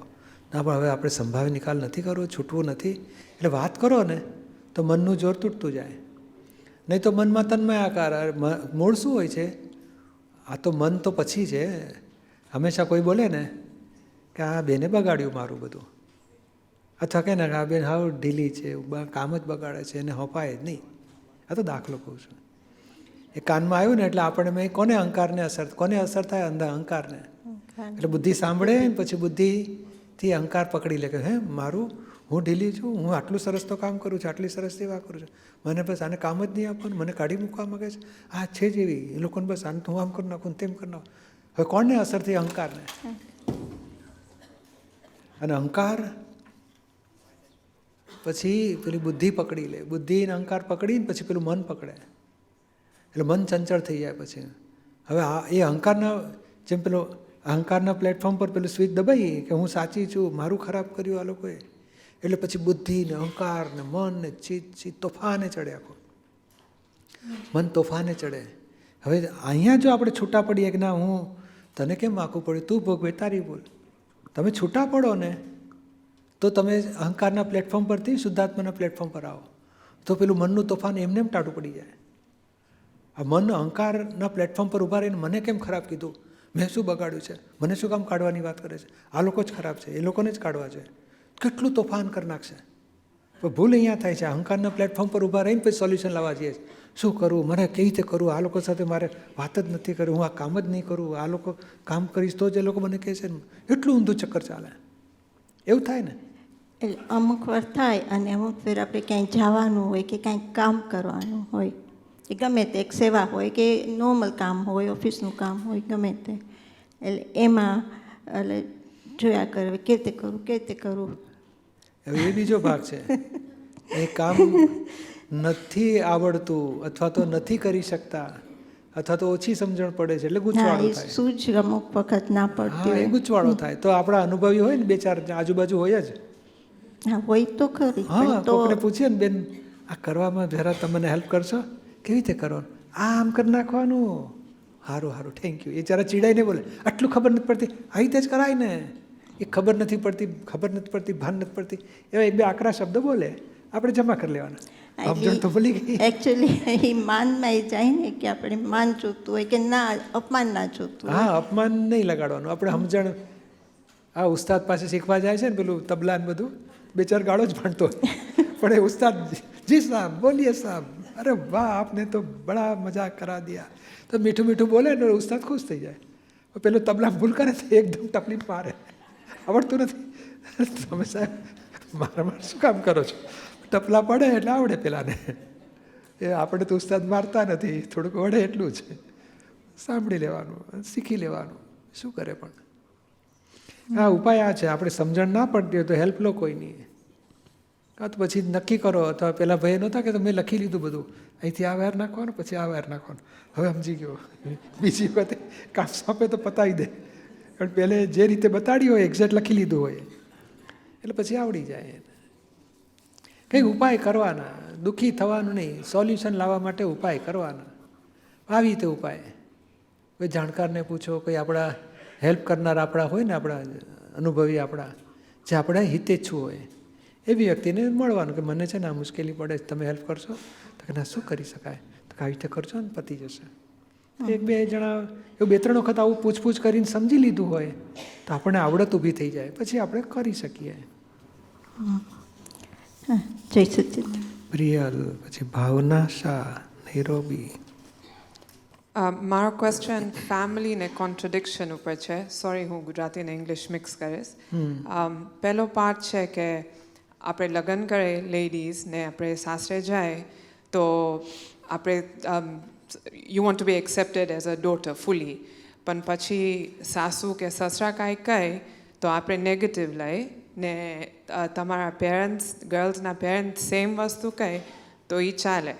ના. પણ હવે આપણે સંભાવી નિકાલ નથી કરવો, છૂટવું નથી. એટલે વાત કરો ને તો મનનું જોર તૂટતું જાય. નહીં તો મનમાં તન્મય આકાર. મૂળ શું હોય છે? આ તો મન તો પછી છે. હંમેશા કોઈ બોલે ને કે આ બેને બગાડ્યું મારું બધું, અથવા કહે ને કે આ બેન હાવ ઢીલી છે, કામ જ બગાડે છે, એને હપાય જ નહીં. આ તો દાખલો કહું છું. એ કાનમાં આવ્યું ને એટલે આપણે મેં કોને અહંકારને અસર, કોને અસર થાય? અંદર અહંકારને. એટલે બુદ્ધિ સાંભળે પછી બુદ્ધિથી અહંકાર પકડી લે કે હે મારું, હું ઢીલી છું, હું આટલું સરસ તો કામ કરું છું, આટલી સરસ સેવા કરું છું, મને બસ આને કામ જ નહીં આપવાનું, મને કાઢી મૂકવા માગે છે. આ છે જ એવી, એ લોકોને બસ આને હું આમ કરી નાખું તેમ કરી નાખું. હવે કોણને અસર થઈ? અહંકારને. અને અહંકાર પછી પેલી બુદ્ધિ પકડી લે, બુદ્ધિ ને અહંકાર પકડીને પછી પેલું મન પકડે, એટલે મન ચંચળ થઈ જાય. પછી હવે એ અહંકારના જેમ પેલો અહંકારના પ્લેટફોર્મ પર પેલું સ્વિચ દબાઈ કે હું સાચી છું, મારું ખરાબ કર્યું આ લોકોએ, એટલે પછી બુદ્ધિ ને અહંકાર ને મન ને ચિત્ત તોફાને ચડે. આખો મન તોફાને ચડે. હવે અહીંયા જો આપણે છૂટા પડીએ કે ના હું તને કેમ આખું પડ્યું, તું ભોગવે તારી ભૂલ, તમે છૂટા પડો ને તો તમે અહંકારના પ્લેટફોર્મ પરથી શુદ્ધાત્માના પ્લેટફોર્મ પર આવો, તો પેલું મનનું તોફાન એમને એમ ટાટું પડી જાય. આ મન અહંકારના પ્લેટફોર્મ પર ઊભા રહીને મને કેમ ખરાબ કીધું, મેં શું બગાડ્યું છે, મને શું કામ કાઢવાની વાત કરે છે, આ લોકો જ ખરાબ છે, એ લોકોને જ કાઢવા છે, કેટલું તોફાન કરી નાખશે. પણ ભૂલ અહીંયા થાય છે, અહંકારના પ્લેટફોર્મ પર ઊભા રહીને પછી સોલ્યુશન લાવવા જઈએ. શું કરવું, મને કેવી રીતે કરવું, આ લોકો સાથે મારે વાત જ નથી કરવી, હું આ કામ જ નહીં કરું, આ લોકો કામ કરીશ તો જ એ લોકો મને કહે છે. એટલું ઊંધું ચક્કર ચાલે. એવું થાય ને? એટલે અમુક વાર થાય, અને અમુક વાર આપણે ક્યાંય જવાનું હોય કે કાંઈક કામ કરવાનું હોય, કે ગમે તે એક સેવા હોય કે નોર્મલ કામ હોય, ઓફિસનું કામ હોય, ગમે તે, એટલે એમાં એટલે જોયા કરે કેવી રીતે કરું, કેવી રીતે કરું. હવે એ બીજો ભાગ છે. એ કામ નથી આવડતું અથવા તો નથી કરી શકતા અથવા તો ઓછી સમજણ પડે છે એટલે ગૂંચવાડો થાય. શું જ અમુક વખત ના પડતી હા, એ ગૂંચવાડો થાય. તો આપણા અનુભવી હોય ને બે ચાર આજુબાજુ હોય જ. હા, હોય તો ખરી. હા, કોકને પૂછીએ ને બેન આ કરવામાં જરા તમને હેલ્પ કરશો, કેવી રીતે કરવાનું, આમ કરી નાખવાનું, સારું સારું થેન્ક યુ. એ જરા ચીડાઈને બોલે આટલું ખબર નથી પડતી, આવી રીતે જ કરાય ને. એ ખબર નથી પડતી ભાન નથી પડતી, એવા એક બે આકરા શબ્દો બોલે, આપણે જમા કરી લેવાના. સમજણ તો ભૂલી ગઈ. એકચ્યુઅલી એ માનમાં એ જાય ને કે આપણે માન જોતું હોય કે ના અપમાન ના જોતું. હા, અપમાન નહીં લગાડવાનું. આપણે સમજણ આ ઉસ્તાદ પાસે શીખવા જાય છે ને પેલું તબલા ને બધું, બે ચાર ગાળો જ ભણતો પણ એ ઉસ્તાદ જી સાહેબ બોલીએ સાહેબ, અરે વાહ આપને તો બડા મજાક કરા દિયા, તો મીઠું મીઠું બોલે ને ઉસ્તાદ ખુશ થઈ જાય. પેલું તબલા ભૂલ કરે તો એકદમ તકલીફ મારે, આવડતું નથી, તમે સાહેબ મારા શું કામ કરો છો, ટપલા પડે એટલે આવડે પેલાને. એ આપણે તો ઉસ્તાદ મારતા નથી, થોડુંક વડે એટલું જ સાંભળી લેવાનું, શીખી લેવાનું, શું કરે. પણ હા, ઉપાય આ છે, આપણે સમજણ ના પડતી હોય તો હેલ્પ લો કોઈની, કાં તો પછી નક્કી કરો. અથવા પેલા ભાઈ નહોતા કે મેં લખી લીધું બધું, અહીંથી આ વાયર નાખવાનું પછી આ વાયર નાખવાનું, હવે સમજી ગયો, બીજી વખતે કામ સોંપે તો પતાવી દે. કારણ પહેલે જે રીતે બતાડી હોય એક્ઝેક્ટ લખી લીધું હોય એટલે પછી આવડી જાય. કંઈક ઉપાય કરવાના, દુઃખી થવાનું નહીં, સોલ્યુશન લાવવા માટે ઉપાય કરવાના. આવી રીતે ઉપાય કોઈ જાણકારને પૂછો, કોઈ આપણા હેલ્પ કરનાર આપણા હોય ને, આપણા અનુભવી આપણા જે આપણે હિતેચ્છુ હોય એવી વ્યક્તિને મળવાનું કે મને છે ને આ મુશ્કેલી પડે, તમે હેલ્પ કરશો? તો કે ના, શું કરી શકાય? તો આવી રીતે કરશો ને પતી જશે. એક બે જણા એવું 2-3 વખત આવું પૂછપૂછ કરીને સમજી લીધું હોય તો આપણને આવડત ઊભી થઈ જાય, પછી આપણે કરી શકીએ. જય સચિદાનંદ. પ્રિયલ, પછી ભાવના શાહ, નૈરોબી. મારો ક્વેશ્ચન ફેમિલી ને કોન્ટ્રડિક્શન ઉપર છે. સોરી, હું ગુજરાતી અને ઇંગ્લિશ મિક્સ કરીશ. પહેલો પાર્ટ છે કે આપણે લગ્ન કરે લેડીઝ ને આપણે સાસરે જાય તો આપણે you want to be accepted as a daughter ફૂલી, પણ પછી સાસુ કે સસરા કાંઈ કહે તો આપણે નેગેટિવ લઈ ને તમારા પેરેન્ટ્સ, ગર્લ્સના પેરેન્ટ્સ સેમ વસ્તુ કહે તો એ ચાલે.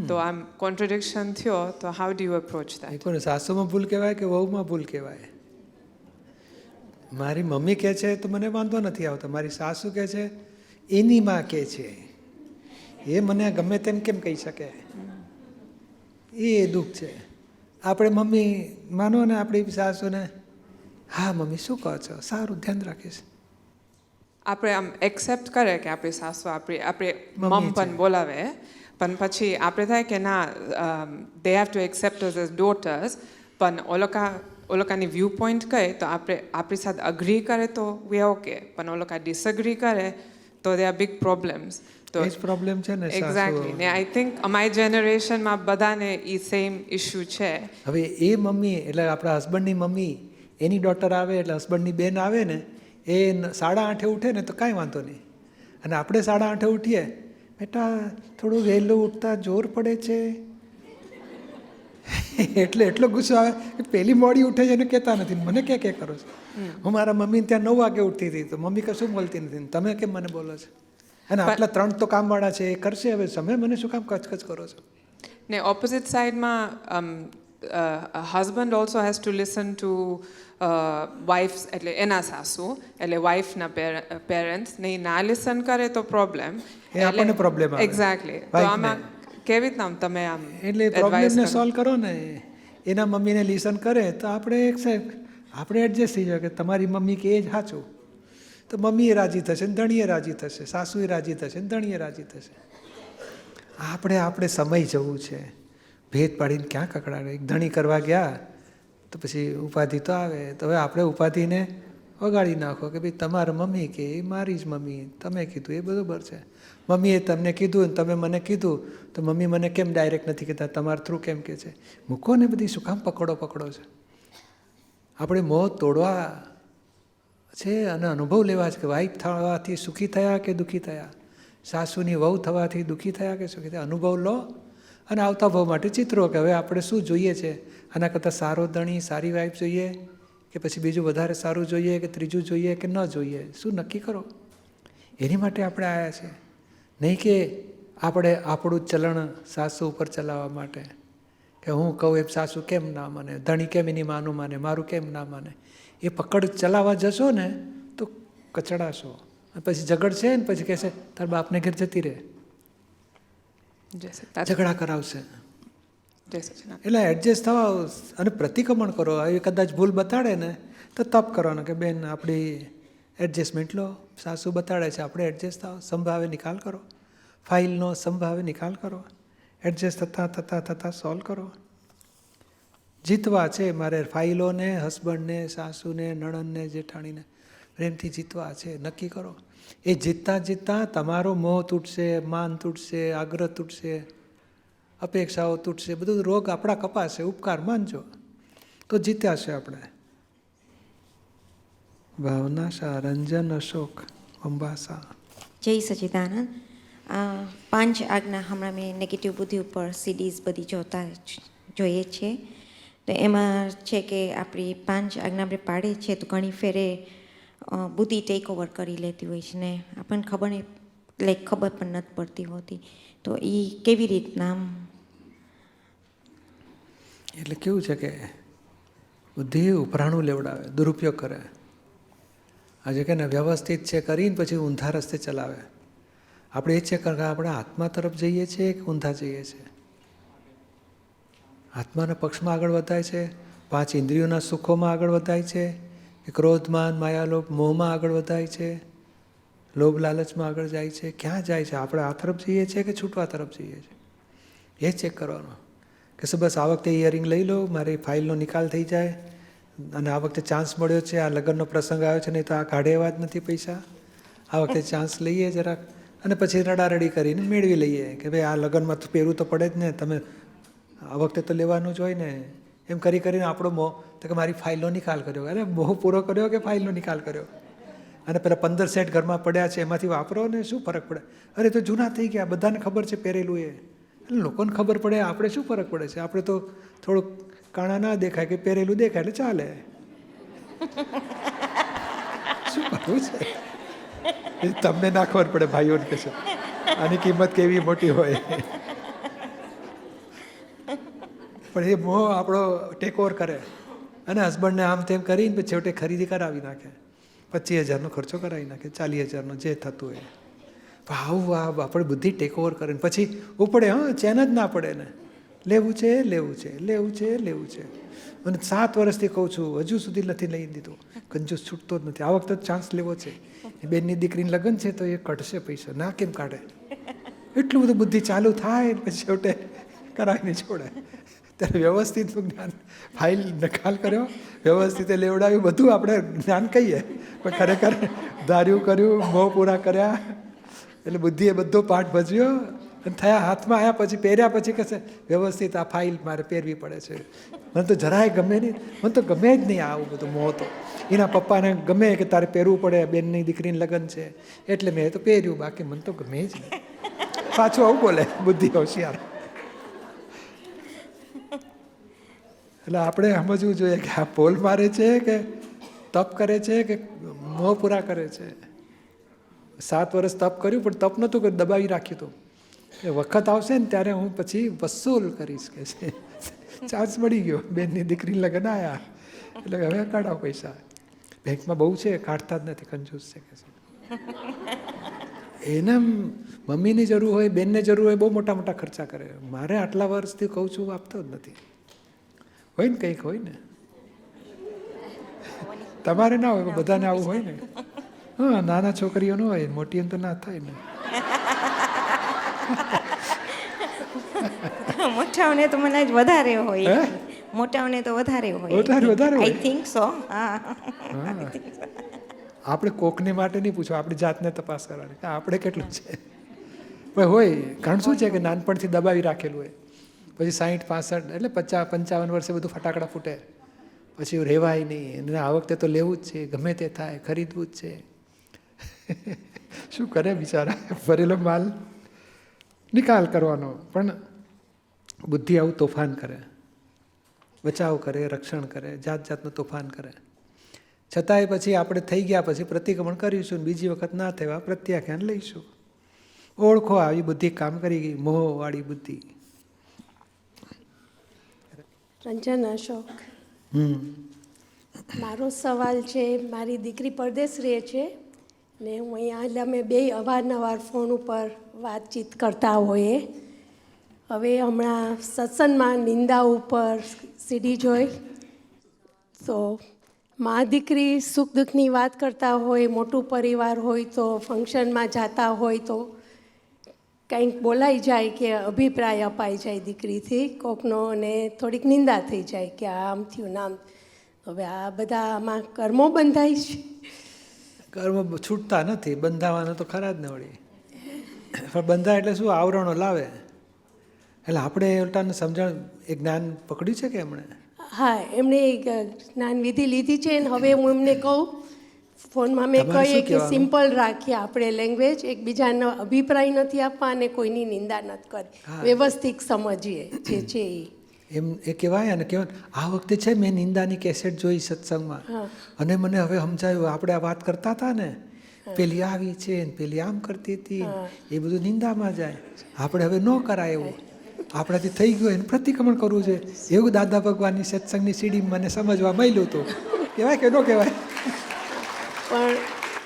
તો આમ કોન્ટ્રડિક્શન થયો તો how do you approach that? કોને સાસુમાં ભૂલ કહેવાય કે વહુમાં ભૂલ કહેવાય? મારી મમ્મી કહે છે તો મને વાંધો નથી આવતો, મારી સાસુ કહે છે એની માં કહે છે એ મને ગમે તેમ કેમ કહી શકે, એ દુઃખ છે. આપણે મમ્મી માનો ને આપણી સાસુને, હા મમ્મી શું કહો છો, સારું ધ્યાન રાખીશ. આપણે આમ એક્સેપ્ટ કરે કે આપણી સાસુ આપણે મમ્મી મમ પણ બોલાવે, પણ પછી આપણે થાય કે ના they have to accept us as daughter's, પણ ઓલોકાની વ્યૂ પોઈન્ટ કહે તો આપણે આપણી સાથે અગ્રી કરે તો વી ઓકે, પણ ઓલોકા ડિસઅગ્રી કરે તો દે આર બિગ પ્રોબ્લેમ્સ. તો એ જ પ્રોબ્લેમ છે ને. એક્ઝેક્ટલી. ને આઈ થિંક અમારી જનરેશનમાં બધાને એ સેમ ઇશ્યુ છે. હવે એ મમ્મી એટલે આપણા હસબન્ડની મમ્મી એની ડોટર આવે એટલે હસબન્ડની બેન આવે ને એ 8:30 ઉઠે ને તો કાંઈ વાંધો નહીં, અને આપણે 8:30 ઉઠીએ, બેટા થોડું વહેલું ઉઠતા જોર પડે છે એટલે એટલો ગુસ્સો આવે કે પેલી મોડી ઉઠે છે એને કહેતા નથી, મને કે કરો છો. હું મારા મમ્મી ત્યાં 9 વાગે ઉઠતી હતી તો મમ્મી કશું બોલતી નથી, તમે કેમ મને બોલો છો? અને આટલા 3 તો કામવાળા છે એ કરશે, હવે તમે મને શું કામ કચકચ કરો છો? ને ઓપોઝિટ સાઈડમાં husband also has to listen to wives, એટલે એના સાસુ એટલે વાઇફના પેરેન્ટ્સ ને એ ના લિસન કરે તો પ્રોબ્લેમ, એ આપણને પ્રોબ્લેમ આવે. એક્ઝેક્ટલી. તો Wife આમાં કેવી રીતના તમે આમ એટલે પ્રોબ્લેમને સોલ્વ કરો ને, એના મમ્મીને લિસન કરે તો આપણે એડજસ્ટ થઈ જાય કે તમારી મમ્મી કે એ જ સાચું, તો મમ્મીએ રાજી થશે ને ધણીએ રાજી થશે, સાસુએ રાજી થશે ને ધણીએ રાજી થશે. આપણે સમય જવું છે, ભેદ પાડીને ક્યાં કકડાવે. એક ધણી કરવા ગયા તો પછી ઉપાધિ તો આવે, તો હવે આપણે ઉપાધિને વગાડી નાખો કે ભાઈ તમારા મમ્મી કે એ મારી જ મમ્મી, તમે કીધું એ બરાબર છે. મમ્મીએ તમને કીધું અને તમે મને કીધું તો મમ્મી મને કેમ ડાયરેક્ટ નથી કહેતા, તમારા થ્રુ કેમ કહે છે? મૂકો ને બધી શું કામ પકડો છે? આપણે મોહ તોડવા છે અને અનુભવ લેવા છે કે વાઈફ થવાથી સુખી થયા કે દુઃખી થયા, સાસુની વહુ થવાથી દુઃખી થયા કે સુખી થયા, અનુભવ લો અને આવતા ભાવ માટે ચિત્રો કે હવે આપણે શું જોઈએ છે, આના કરતાં સારો ધણી સારી વાઈફ જોઈએ કે પછી બીજું વધારે સારું જોઈએ કે ત્રીજું જોઈએ કે ન જોઈએ, શું નક્કી કરો. એની માટે આપણે આવ્યા છે, નહીં કે આપણે આપણું ચલણ સાસુ ઉપર ચલાવવા માટે કે હું કહું એમ સાસુ કેમ ના માને, ધણી કેમ એની માનું માને, મારું કેમ ના માને. એ પકડ ચલાવવા જશો ને તો કચડાશો, પછી ઝઘડશે ને પછી કહેશે તાર બાપને ઘેર જતી રહે, ઝઘડા કરાવશે. એટલે એડજસ્ટ થવા અને પ્રતિક્રમણ કરો. એ કદાચ ભૂલ બતાડે ને તો તપ કરવાનો કે બેન આપણી એડજસ્ટમેન્ટ લો, સાસુ બતાડે છે આપણે એડજસ્ટ થાવ, સંભાવે નિકાલ કરો, ફાઇલનો સંભાવે નિકાલ કરો, એડજસ્ટ થતાં સોલ્વ કરો. જીતવા છે મારે ફાઇલોને, હસબન્ડને, સાસુને, નણંદને, જેઠાણીને પ્રેમથી જીતવા છે, નક્કી કરો. એ જીતતા તમારો મોહ તૂટશે, માન તૂટશે, આગ્રહ તૂટશે, અપેક્ષાઓ તૂટશે, બધું રોગ આપણા કપાશે. ઉપકાર માનજો તો જીત્યા છે આપણે. ભાવના શાહ, રંજન અશોક, અંબાસા. જય સચિદાનંદ. 5 આજ્ઞા હમણાં મેં નેગેટિવ બુદ્ધિ ઉપર સીડીઝ બધી જોઈએ છીએ, તો એમાં છે કે આપણી 5 આજ્ઞા આપણે પાડીએ છીએ તો ઘણી ફેરે બુદ્ધિ ટેક ઓવર કરી લેતી હોય છે ને આપણને ખબર પણ નથી પડતી હોતી, તો એ કેવી રીતના? એટલે કેવું છે કે બુદ્ધિ ઉપરાણું લેવડાવે, દુરુપયોગ કરે. આજે કે ને વ્યવસ્થિત છે કરીને પછી ઊંધા રસ્તે ચલાવે. આપણે એ ચેક કરે આપણે આત્મા તરફ જઈએ છીએ કે ઊંધા જઈએ છીએ. આત્માના પક્ષમાં આગળ વધાય છે, 5 ઇન્દ્રિયોના સુખોમાં આગળ વધાય છે કે ક્રોધમાન માયાલોભ મોહમાં આગળ વધાય છે, લોભ લાલચમાં આગળ જાય છે, ક્યાં જાય છે? આપણે આ તરફ જઈએ છીએ કે છૂટવા તરફ જઈએ છીએ? એ ચેક કરવાનો. કે શું બસ આ વખતે ઇયરિંગ લઈ લો, મારી ફાઇલનો નિકાલ થઈ જાય, અને આ વખતે ચાન્સ મળ્યો છે, આ લગ્નનો પ્રસંગ આવ્યો છે, નહીં તો આ કાઢે એવા જ નથી પૈસા, આ વખતે ચાન્સ લઈએ જરાક, અને પછી રડારડી કરીને મેળવી લઈએ કે ભાઈ આ લગ્નમાં તો પહેરવું તો પડે જ ને, તમે આ વખતે તો લેવાનું જ હોય ને. એમ કરી કરીને આપણો મોહ, તો કે મારી ફાઇલનો નિકાલ કર્યો. અરે મોહ પૂરો કર્યો કે ફાઇલનો નિકાલ કર્યો? અને પેલા 15 સેટ ઘરમાં પડ્યા છે એમાંથી વાપરો ને શું ફરક પડે? અરે તો જૂના થઈ ગયા, બધાને ખબર છે પહેરેલું એ, એટલે લોકોને ખબર પડે, આપણે શું ફરક પડે છે? આપણે તો થોડુંક કાણા ના દેખાય કે પહેરેલું દેખાય એટલે ચાલે. શું કરવું છે? એ તમને ના ખબર પડે ભાઈઓને કે છે આની કિંમત કેવી મોટી હોય. પણ એ મોહ આપણો ટેક ઓવર કરે અને હસબન્ડને આમ તેમ કરીને પછી છેવટે ખરીદી કરાવી નાખે, 25,000નો ખર્ચો કરાવી નાખે, 40,000નો જે થતું હોય. આવું આપણે બુદ્ધિ ટેક ઓવર કરે ને પછી ઉપડે, ચેન જ ના પડે ને, લેવું છે લેવું છે લેવું છે લેવું છે. અને 7 વર્ષથી કહું છું, હજુ સુધી નથી લઈ દીધું. કંજૂસ છૂટતો જ નથી. આ વખતે ચાન્સ લેવો છે. બેનની દીકરીને લગ્ન છે તો એ કઢશે પૈસા, ના કેમ કાઢે? એટલું બધું બુદ્ધિ ચાલુ થાય પછી છેવટે કરાવીને છોડે. ત્યારે વ્યવસ્થિત જ્ઞાન, ફાઇલ નકાલ કર્યો, વ્યવસ્થિત લેવડાવ્યું, બધું આપણે જ્ઞાન કહીએ, પણ ખરેખર ધાર્યું કર્યું, મોહ પૂરા કર્યા, એટલે બુદ્ધિએ બધો પાઠ ભજવ્યો અને થયા, હાથમાં આવ્યા પછી પહેર્યા પછી કહેશે વ્યવસ્થિત આ ફાઇલ મારે પહેરવી પડે છે. મને તો જરાય ગમે નહીં, મને તો ગમે જ નહીં આવું બધું મોહ. તો એના પપ્પાને ગમે કે તારે પહેરવું પડે, બેનની દીકરીને લગ્ન છે એટલે મેં તો પહેર્યું, બાકી મને તો ગમે જ નહીં. પાછું આવું બોલે બુદ્ધિ હોશિયાર. એટલે આપણે સમજવું જોઈએ કે આ પોલ મારે છે કે તપ કરે છે કે મોહ પૂરા કરે છે. 7 વર્ષ તપ કર્યું પણ તપ નહોતું કર્યું, દબાવી રાખ્યું હતું. એ વખત આવશે ને ત્યારે હું પછી વસૂલ કરીશ કે છે. ચાન્સ મળી ગયો, બેનની દીકરી લગ્ન આવ્યા એટલે હવે કાઢાવ પૈસા. બેંકમાં બહુ છે, કાઢતા જ નથી, કંજૂસ છે કે છે. એને મમ્મીની જરૂર હોય, બેનને જરૂર હોય, બહુ મોટા મોટા ખર્ચા કરે. મારે આટલા વર્ષથી કહું છું આપતો જ નથી. હોય ને કંઈક હોય ને, તમારે ના હોય, બધાને આવું હોય ને. હા, નાના છોકરીઓ ન હોય, મોટી તો ના થાય ને. મોટાઓને તો મને જ વધારે હોય, મોટાઓને તો વધારે હોય, વધારે આઈ થિંક સો. આપણે કોકને માટે નહીં પૂછો, આપણી જાતને તપાસ કરવાની કે આપણે કેટલું છે. પણ હોય, કારણ શું છે કે નાનપણથી દબાવી રાખેલું હોય, પછી 60, 65 એટલે 50, 55 વર્ષે બધું ફટાકડા ફૂટે, પછી રહેવાય નહીં. અને આ વખતે તો લેવું જ છે, ગમે તે થાય, ખરીદવું જ છે. શું કરે બિચારા, ભરેલો માલ નિકાલ કરવાનો. પણ બુદ્ધિ આવું તોફાન કરે, બચાવ કરે, રક્ષણ કરે, જાત જાતનું તોફાન કરે. છતાંય પછી આપણે થઈ ગયા પછી પ્રતિક્રમણ કરીશું, બીજી વખત ના થયા પ્રત્યાખ્યાન લઈશું. ઓળખો આવી બુદ્ધિ કામ કરી ગઈ, મોહવાળી બુદ્ધિ. રંજન અશોક, મારો સવાલ છે, મારી દીકરી પરદેશ રહે છે ને હું અહીંયા, એટલે અમે બે અવારનવાર ફોન ઉપર વાતચીત કરતા હોઈએ. હવે હમણાં સત્સંગમાં નિંદા ઉપર સીડી જોઈ તો મા દીકરી સુખ દુઃખની વાત કરતા હોય, મોટું પરિવાર હોય તો ફંક્શનમાં જતા હોય તો કંઈક બોલાઈ જાય કે અભિપ્રાય અપાઈ જાય દીકરીથી કોકનો, અને થોડીક નિંદા થઈ જાય કે આમ થયું નામ. હવે આ બધા આમાં કર્મો બંધાય છે? કર્મ છૂટતા નથી, બંધાવાના તો ખરા જ ને વળી. પણ બંધા એટલે શું, આવરણો લાવે. એટલે આપણે ઉલટાને સમજણ, એ જ્ઞાન પકડ્યું છે કે એમણે? હા, એમણે જ્ઞાન વિધિ લીધી છે ને હવે હું એમને કહું ફોનમાં, મેં કહીએ કે સિમ્પલ રાખીએ આપણે લેંગ્વેજ, એકબીજાનો અભિપ્રાય નથી આપવા અને કોઈની નિંદા નથી કરી, વ્યવસ્થિત સમજીએ જે છે એ. એમ એ કહેવાય ને, કહેવાય આ વખતે છે મેં નિંદાની કેસેટ જોઈ સત્સંગમાં, અને મને હવે સમજાયું, આપણે આ વાત કરતા હતા ને, પેલી આવી છે ને પેલી આમ કરતી હતી, એ બધું નિંદામાં જાય. આપણે હવે ન કરાય એવું, આપણાથી થઈ ગયું એને પ્રતિક્રમણ કરવું છે. એવું દાદા ભગવાનની સત્સંગની સીડી મને સમજવા મળ્યું હતું. કહેવાય કે ન કહેવાય? પણ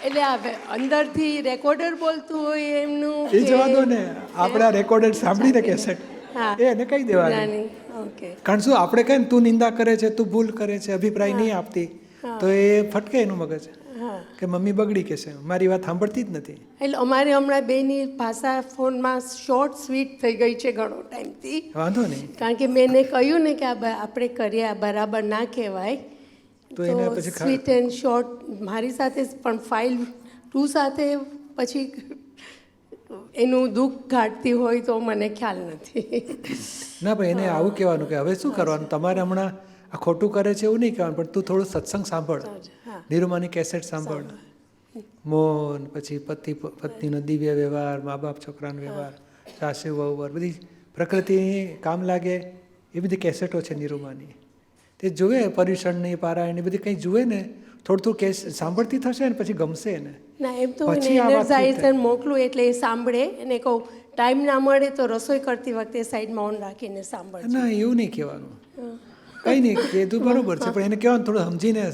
એટલે આ અંદરથી રેકોર્ડર બોલતું હોય એમનું, એ જવા દો ને, આપણે આ રેકોર્ડર સાંભળીને કેસેટ એને કહી દેવાનું. ઓકે, કારણ શું, આપણે કહીએ ને તું નિંદા કરે છે, તું ભૂલ કરે છે, અભિપ્રાય નહીં આપતી, તો એ ફટકે એનું મગજ. કે મમ્મી બગડી કે છે, મારી વાત સાંભળતી જ નથી. એટલે અમારે હમણાં બેની ભાષા ફોનમાં શોર્ટ સ્વીટ થઈ ગઈ છે ઘણો ટાઈમથી. વાંધો નહીં, કારણ કે મેં એને કહ્યું ને કે આપણે કરીએ આ બરાબર ના કહેવાય, તો એને પછી સ્વીટ એન્ડ શોર્ટ મારી સાથે પણ ફાઇલ 2 સાથે પછી એનું દુઃખ ઘાટતી હોય તો મને ખ્યાલ નથી. ના ભાઈ, એને આવું કહેવાનું કે હવે શું કરવાનું, તમારે હમણાં આ ખોટું કરે છે એવું નહીં કહેવાનું, પણ તું થોડું સત્સંગ સાંભળ, નિરૂમાની કેસેટ સાંભળ, મૌન, પછી પત્નીનો દિવ્ય વ્યવહાર, મા બાપ છોકરાનો વ્યવહાર, સાસુ વહુ, બધી પ્રકૃતિની કામ લાગે એ બધી કેસેટો છે નિરૂમાની. તે જુએ પર્યુષણની પારાયણની બધી કંઈ જુએ ને, થોડું કેસ સાંભળતી થશે ને પછી ગમશે એને. ના એમ તો એને એનર્જાઇઝર મોકલું એટલે એ સાંભળે, અને કહું ટાઈમ ના મળે તો રસોઈ કરતી વખતે સાઈડમાં ઓન રાખીને સાંભળે. ના એવું નહીં કહેવાનું, કંઈ નહીં કીધું બરોબર છે, પણ એને કહેવાનું થોડું સમજીને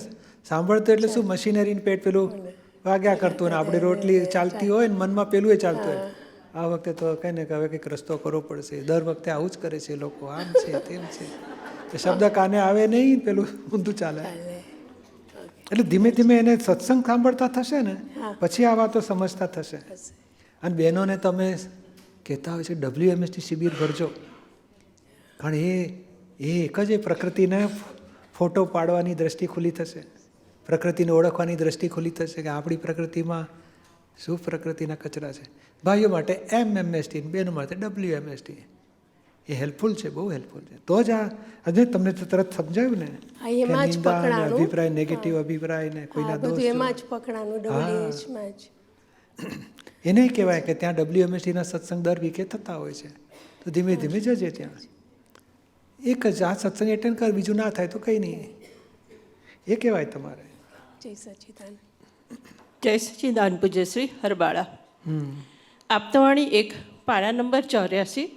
સાંભળતો. એટલે શું, મશીનરીને પેટ પેલું વાગ્યા કરતું ને આપણી રોટલી ચાલતી હોય ને મનમાં પેલું એ ચાલતું હોય. આ વખતે તો કંઈ ને હવે કંઈક રસ્તો કરવો પડશે, દર વખતે આવું જ કરે છે લોકો, આમ છે તેમ છે, શબ્દ કાને આવે નહીં, પેલું ઊંધું ચાલે. એટલે ધીમે ધીમે એને સત્સંગ સાંભળતા થશે ને પછી આ વાતો સમજતા થશે. અને બહેનોને તમે કહેતા હોય છે WMST શિબિર ભરજો, કારણ એ એક જ એ પ્રકૃતિને ફોટો પાડવાની દ્રષ્ટિ ખુલ્લી થશે, પ્રકૃતિને ઓળખવાની દ્રષ્ટિ ખુલ્લી થશે કે આપણી પ્રકૃતિમાં શું પ્રકૃતિના કચરા છે. ભાઈઓ માટે MMST, બહેનો માટે WMST. એ હેલ્પફુલ છે, બહુ હેલ્પફુલ છે. તો જ આ હજુ તમને તો તરત સમજાયું ને કે નિંદા ને અભિપ્રાય, નેગેટિવ અભિપ્રાય ને કોઈના દોષ, એમાં જ પકડાનું, WMSમાં જ. એને કહેવાય કે ત્યાં WMSTના સત્સંગ દર વીકે થતા હોય છે, તો ધીમે ધીમે જજે ત્યાં. એક જ આ સત્સંગ એટેન્ડ કર, બીજું ના થાય તો કંઈ નહીં, એ કહેવાય તમારે. જય સચ્ચિદાનંદ. જય સચ્ચિદાનંદ. પૂજ્યશ્રી હરબાળા. આપતાવાણી 1 પારા નંબર 84.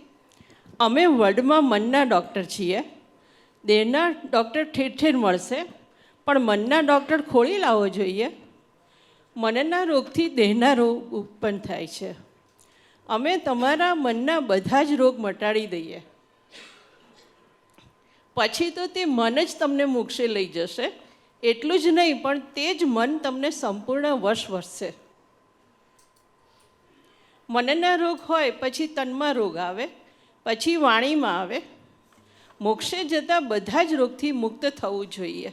અમે વર્લ્ડમાં મનના ડૉક્ટર છીએ. દેહના ડૉક્ટર ઠેર ઠેર મળશે, પણ મનના ડૉક્ટર ખોળી લાવવો જોઈએ. મનના રોગથી દેહના રોગ ઉત્પન્ન થાય છે. અમે તમારા મનના બધા જ રોગ મટાડી દઈએ, પછી તો તે મન જ તમને મોક્ષે લઈ જશે. એટલું જ નહીં, પણ તે જ મન તમને સંપૂર્ણ વશ વસશે. મનના રોગ હોય પછી તનમાં રોગ આવે, પછી વાણીમાં આવે. મોક્ષે જતાં બધા જ રોગથી મુક્ત થવું જોઈએ.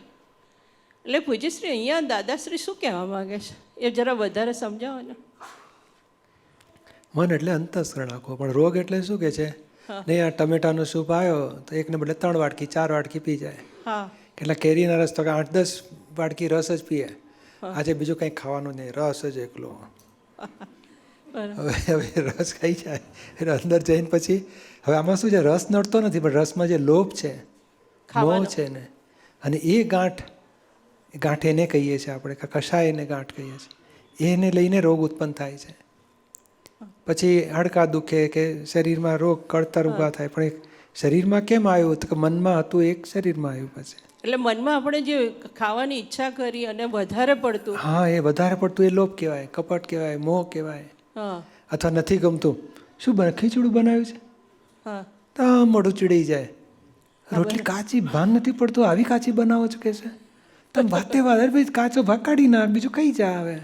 એટલે પૂજ્યશ્રી અહીંયા દાદાશ્રી શું કહેવા માગે છે એ જરા વધારે સમજાવો ને. મન એટલે અંતઃસ્કરણ આખો, પણ રોગ એટલે શું કે છે, નહીં આ ટમેટાનો સૂપ આવ્યો તો એકને બદલે 3 વાટકી 4 વાટકી પી જાય. હા, કેટલા કેરીના રસ તો 8-10 વાટકી રસ જ પીએ. આજે બીજું કંઈ ખાવાનું નહીં, રસ જ એકલો. હવે રસ ખાઈ જાય એટલે અંદર જઈને પછી હવે આમાં શું છે, રસ નડતો નથી, પણ રસમાં જે લોભ છે, મોહ છે ને, અને એ ગાંઠ એને કહીએ છીએ આપણે, કષાય એને ગાંઠ કહીએ છીએ, એને લઈને રોગ ઉત્પન્ન થાય છે. પછી હાડકા દુખે કે શરીરમાં રોગ કળતર ઊભા થાય. પણ શરીરમાં કેમ આવ્યું તો કે મનમાં હતું, એક શરીરમાં આવ્યું પછી. એટલે મનમાં આપણે જે ખાવાની ઈચ્છા કરી અને વધારે પડતું, હા, એ વધારે પડતું એ લોભ કહેવાય, કપટ કહેવાય, મોહ કહેવાય. અથવા નથી ગમતું, શું ખીચડું બનાવ્યું છે, તો મોઢું ચીડાઈ જાય. રોટલી કાચી, ભાન નથી પડતું, આવી કાચી બનાવો છો કે છે, તમે વાતે વાત ભાઈ કાચો ભાગ કાઢી નાખ, બીજું કઈ જા આવે.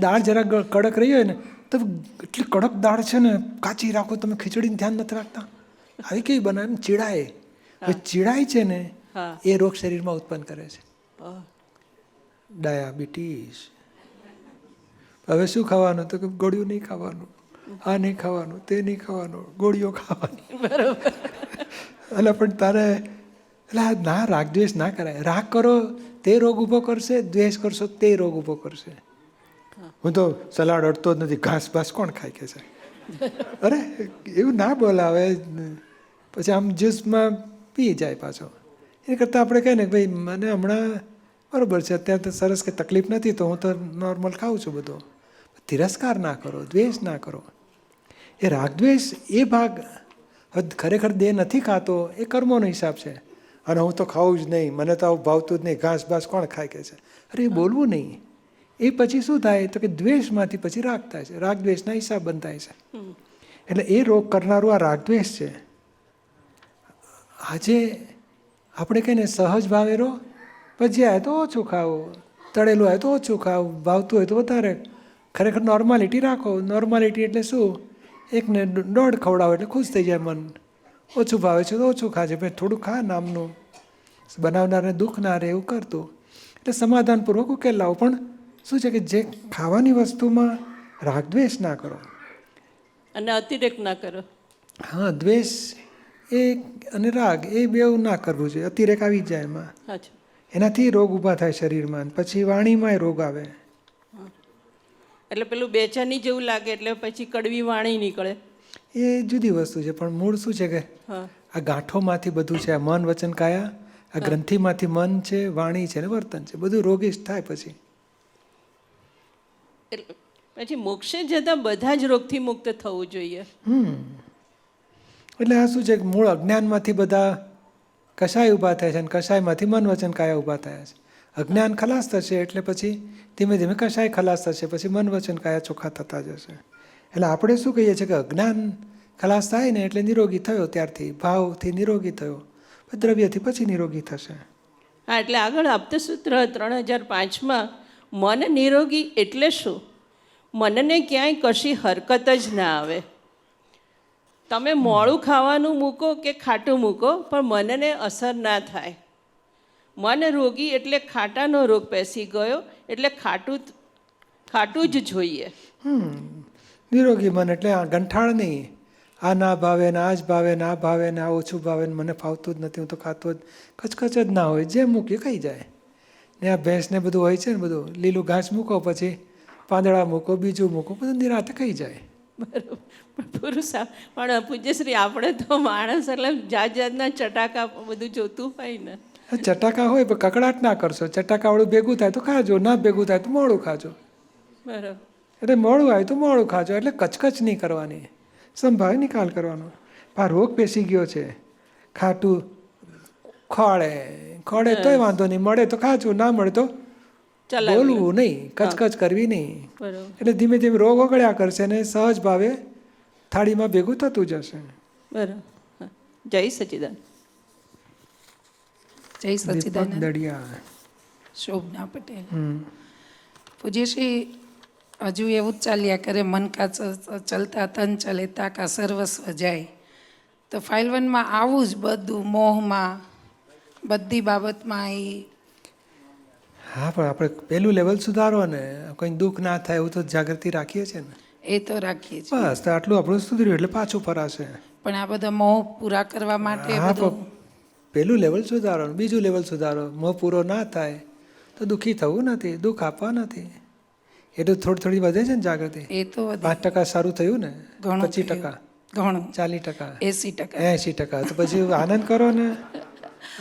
દાળ જરા કડક રહી હોય ને તો એટલી કડક દાળ છે ને, કાચી રાખો તમે, ખીચડીને ધ્યાન નથી રાખતા, આવી કેવી બનાવે, ચીડાય. હવે ચીડાય છે ને એ રોગ શરીરમાં ઉત્પન્ન કરે છે, ડાયાબિટીસ. હવે શું ખાવાનું, તો કે ગોળીઓ નહીં ખાવાનું, આ નહીં ખાવાનું, તે નહીં ખાવાનું, ગોળીઓ ખાવાની. બરાબર. એટલે પણ તારે એટલે ના રાગદ્વેષ ના કરાય. રાગ કરો તે રોગ ઊભો કરશે, દ્વેષ કરશો તે રોગ ઊભો કરશે. હું તો સલાડ અડતો જ નથી, ઘાસ બાસ કોણ ખાય કે છે, અરે એવું ના બોલાવે. પછી આમ જ્યુસમાં પી જાય પાછો. એ કરતાં આપણે કહીએ ને ભાઈ મને હમણાં બરાબર છે, અત્યારે તો સરસ કે તકલીફ નથી, તો હું તો નોર્મલ ખાઉં છું બધું. તિરસ્કાર ના કરો, દ્વેષ ના કરો. એ રાગદ્વેષ એ ભાગ ખરેખર દેહ નથી ખાતો, એ કર્મોનો હિસાબ છે. અને હું તો ખાવું જ નહીં, મને તો આવું ભાવતું જ નહીં, ઘાસ બાસ કોણ ખાય કે છે, અરે એ બોલવું નહીં. એ પછી શું થાય તો કે દ્વેષમાંથી પછી રાગ થાય છે, રાગદ્વેષના હિસાબ બંધાય છે. એટલે એ રોગ કરનારું આ રાગદ્વેષ છે. આજે આપણે કહીને સહજ ભાવે રહો, પછી આવે તો ઓછું ખાવું, તળેલું હોય તો ઓછું ખાવ, ભાવતું હોય તો વધારે. ખરેખર નોર્માલિટી રાખો. નોર્માલિટી એટલે શું? એકને દોઢ ખવડાવો એટલે ખુશ થઈ જાય મન. ઓછું ભાવે છે તો ઓછું ખાજે, ભાઈ થોડું ખા નામનું. બનાવનારને દુઃખ ના રહે એવું કરતું. એટલે સમાધાનપૂર્વક ઉકેલ લાવો. પણ શું છે કે જે ખાવાની વસ્તુમાં રાગદ્વેષ ના કરો. અને અતિરેક ના કરો. હા, દ્વેષ એ અને રાગ એ બેઉ ના કરવું જોઈએ. અતિરેક આવી જાય એમાં. અચ્છા. એનાથી રોગ ઊભા થાય શરીરમાં, પછી વાણીમાંય રોગ આવે. એટલે પેલું બેચેની જેવું લાગે એટલે પછી કડવી વાણી નીકળે. એ જુદી વસ્તુ છે. પણ મૂળ શું છે કે હા, આ ગાંઠોમાંથી બધું છે. આ મન, વચન, કાયા, આ ગ્રંથિમાંથી મન છે, વાણી છે ને વર્તન છે. બધું રોગીશ થાય પછી. એટલે પછી મોક્ષે જતાં બધા જ રોગથી મુક્ત થવું જોઈએ. એટલે આ શું છે કે મૂળ અજ્ઞાનમાંથી બધા કશાય ઊભા થાય છે અને કશાયમાંથી મન, વચન, કાયા ઊભા થયા છે. અજ્ઞાન ખલાસ થશે એટલે પછી ધીમે ધીમે કશાય ખલાસ થશે, પછી મન, વચન, કાયા ચોખ્ખા થતા જશે. એટલે આપણે શું કહીએ છીએ કે અજ્ઞાન ખલાસ થાય ને એટલે નિરોગી થયો, ત્યારથી ભાવથી નિરોગી થયો, દ્રવ્યથી પછી નિરોગી થશે. હા, એટલે આગળ આપતા સૂત્ર 3005માં મન નિરોગી એટલે શું? મનને ક્યાંય કશી હરકત જ ના આવે. તમે મોડું ખાવાનું મૂકો કે ખાટું મૂકો પણ મનને અસર ના થાય. મન રોગી એટલે ખાટાનો રોગ પેસી ગયો, એટલે ખાટું જ જોઈએ. નિરોગી મન એટલે આ ગંઠાળ નહીં. આ ના ભાવે ને આ જ ભાવે ને આ ભાવે ને આ ઓછું ભાવે ને મને ફાવતું જ નથી, હું તો ખાતો જ, કચકચ જ ના હોય. જે મૂકી ખાઈ જાય. ને આ ભેંસને બધું હોય છે ને, બધું લીલું ઘાસ મૂકો, પછી પાંદડા મૂકો, બીજું મૂકો, બધું નિરાતે ખાઈ જાય. બરાબર. પુરુષ પણ પૂજ્યશ્રી આપણે તો માણસ એટલે જાત જાતના ચટાકા બધું જોતું હોય ને. ચટાકા હોય પણ કકડાટ ના કરશો. ચટાકાવાળું ભેગું થાય તો ખાજો, ના ભેગું થાય તો મોડું ખાજો. બરાબર. એટલે મોડું આવે તો મોડું ખાજો. એટલે કચકચ નહીં કરવાની, સંભાવે નિકાલ કરવાનો. આ રોગ પેસી ગયો છે, ખાટું ખોળે તોય વાંધો નહીં, મળે તો ખાજો, ના મળે તો બોલવું નહીં, કચકચ કરવી નહીં. એટલે ધીમે ધીમે રોગ ઓગળ્યા કરશે ને સહજ ભાવે થાળીમાં ભેગું થતું જશે. બરાબર. જય સચિદાન. જય સચિદાનંદ. દડિયા. શોભના પટેલ. પૂજ્યશ્રી, હજુ એવું જ ચાલ્યા કરે, મન કા ચલતા તન ચલે તાકા સર્વસ્વ જાય. તો ફાઇલ 1માં આવું જ બધું, મોહમાં બધી બાબતમાં એ. હા, પણ આપણે પહેલું લેવલ સુધારો ને, કોઈ દુઃખ ના થાય એવું તો જાગૃતિ રાખીએ છીએ ને. એ તો રાખીએ છીએ. બસ તો આટલું આપણું સુધર્યું એટલે પાછું ફરાશે. પણ આ બધા મોહ પૂરા કરવા માટે બધું પહેલું લેવલ સુધારો, બીજું લેવલ સુધારો. મોહ પૂરો ના થાય તો દુઃખી થવું નથી, દુઃખ આપવા નથી. એટલું થોડી થોડી વધે છે ને જાગૃતિ. એ તો 5% સારું થયું ને, 25%, ઘણું, 40%, 80%, 80%. તો પછી આનંદ કરો ને.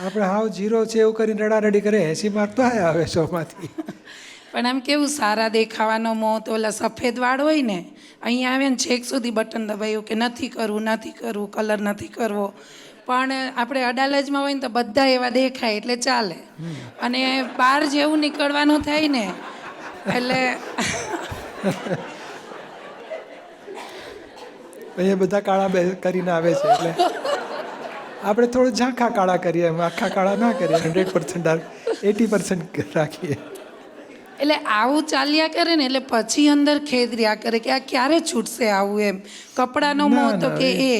આપણે હાવ 0 છે એવું કરીને રડારડી કરે, 80 માર્ક તો આયા આવે 100માંથી. પણ આમ કેવું સારા દેખાવાનો મોહ, તો ઓલા સફેદ વાળ હોય ને, અહીંયા આવે ને છેક સુધી બટન દબાયું કે નથી કરવું, કલર નથી કરવો. પણ આપણે અડાલજમાં હોય ને તો બધા એવા દેખાય એટલે ચાલે. અને બહાર જેવું નીકળવાનું થાય ને એટલે અહીંયા બધા કાળા કરીને આવે છે એટલે આપણે થોડું ઝાંખા કાળા કરીએ, એમ આખા કાળા ના કરીએ. 100% 80% રાખીએ. એટલે આવું ચાલ્યા કરે ને એટલે પછી અંદર ખેદ રહ્યા કરે કે આ ક્યારે છૂટશે આવું. એમ કપડાનો મોહ તો કે એ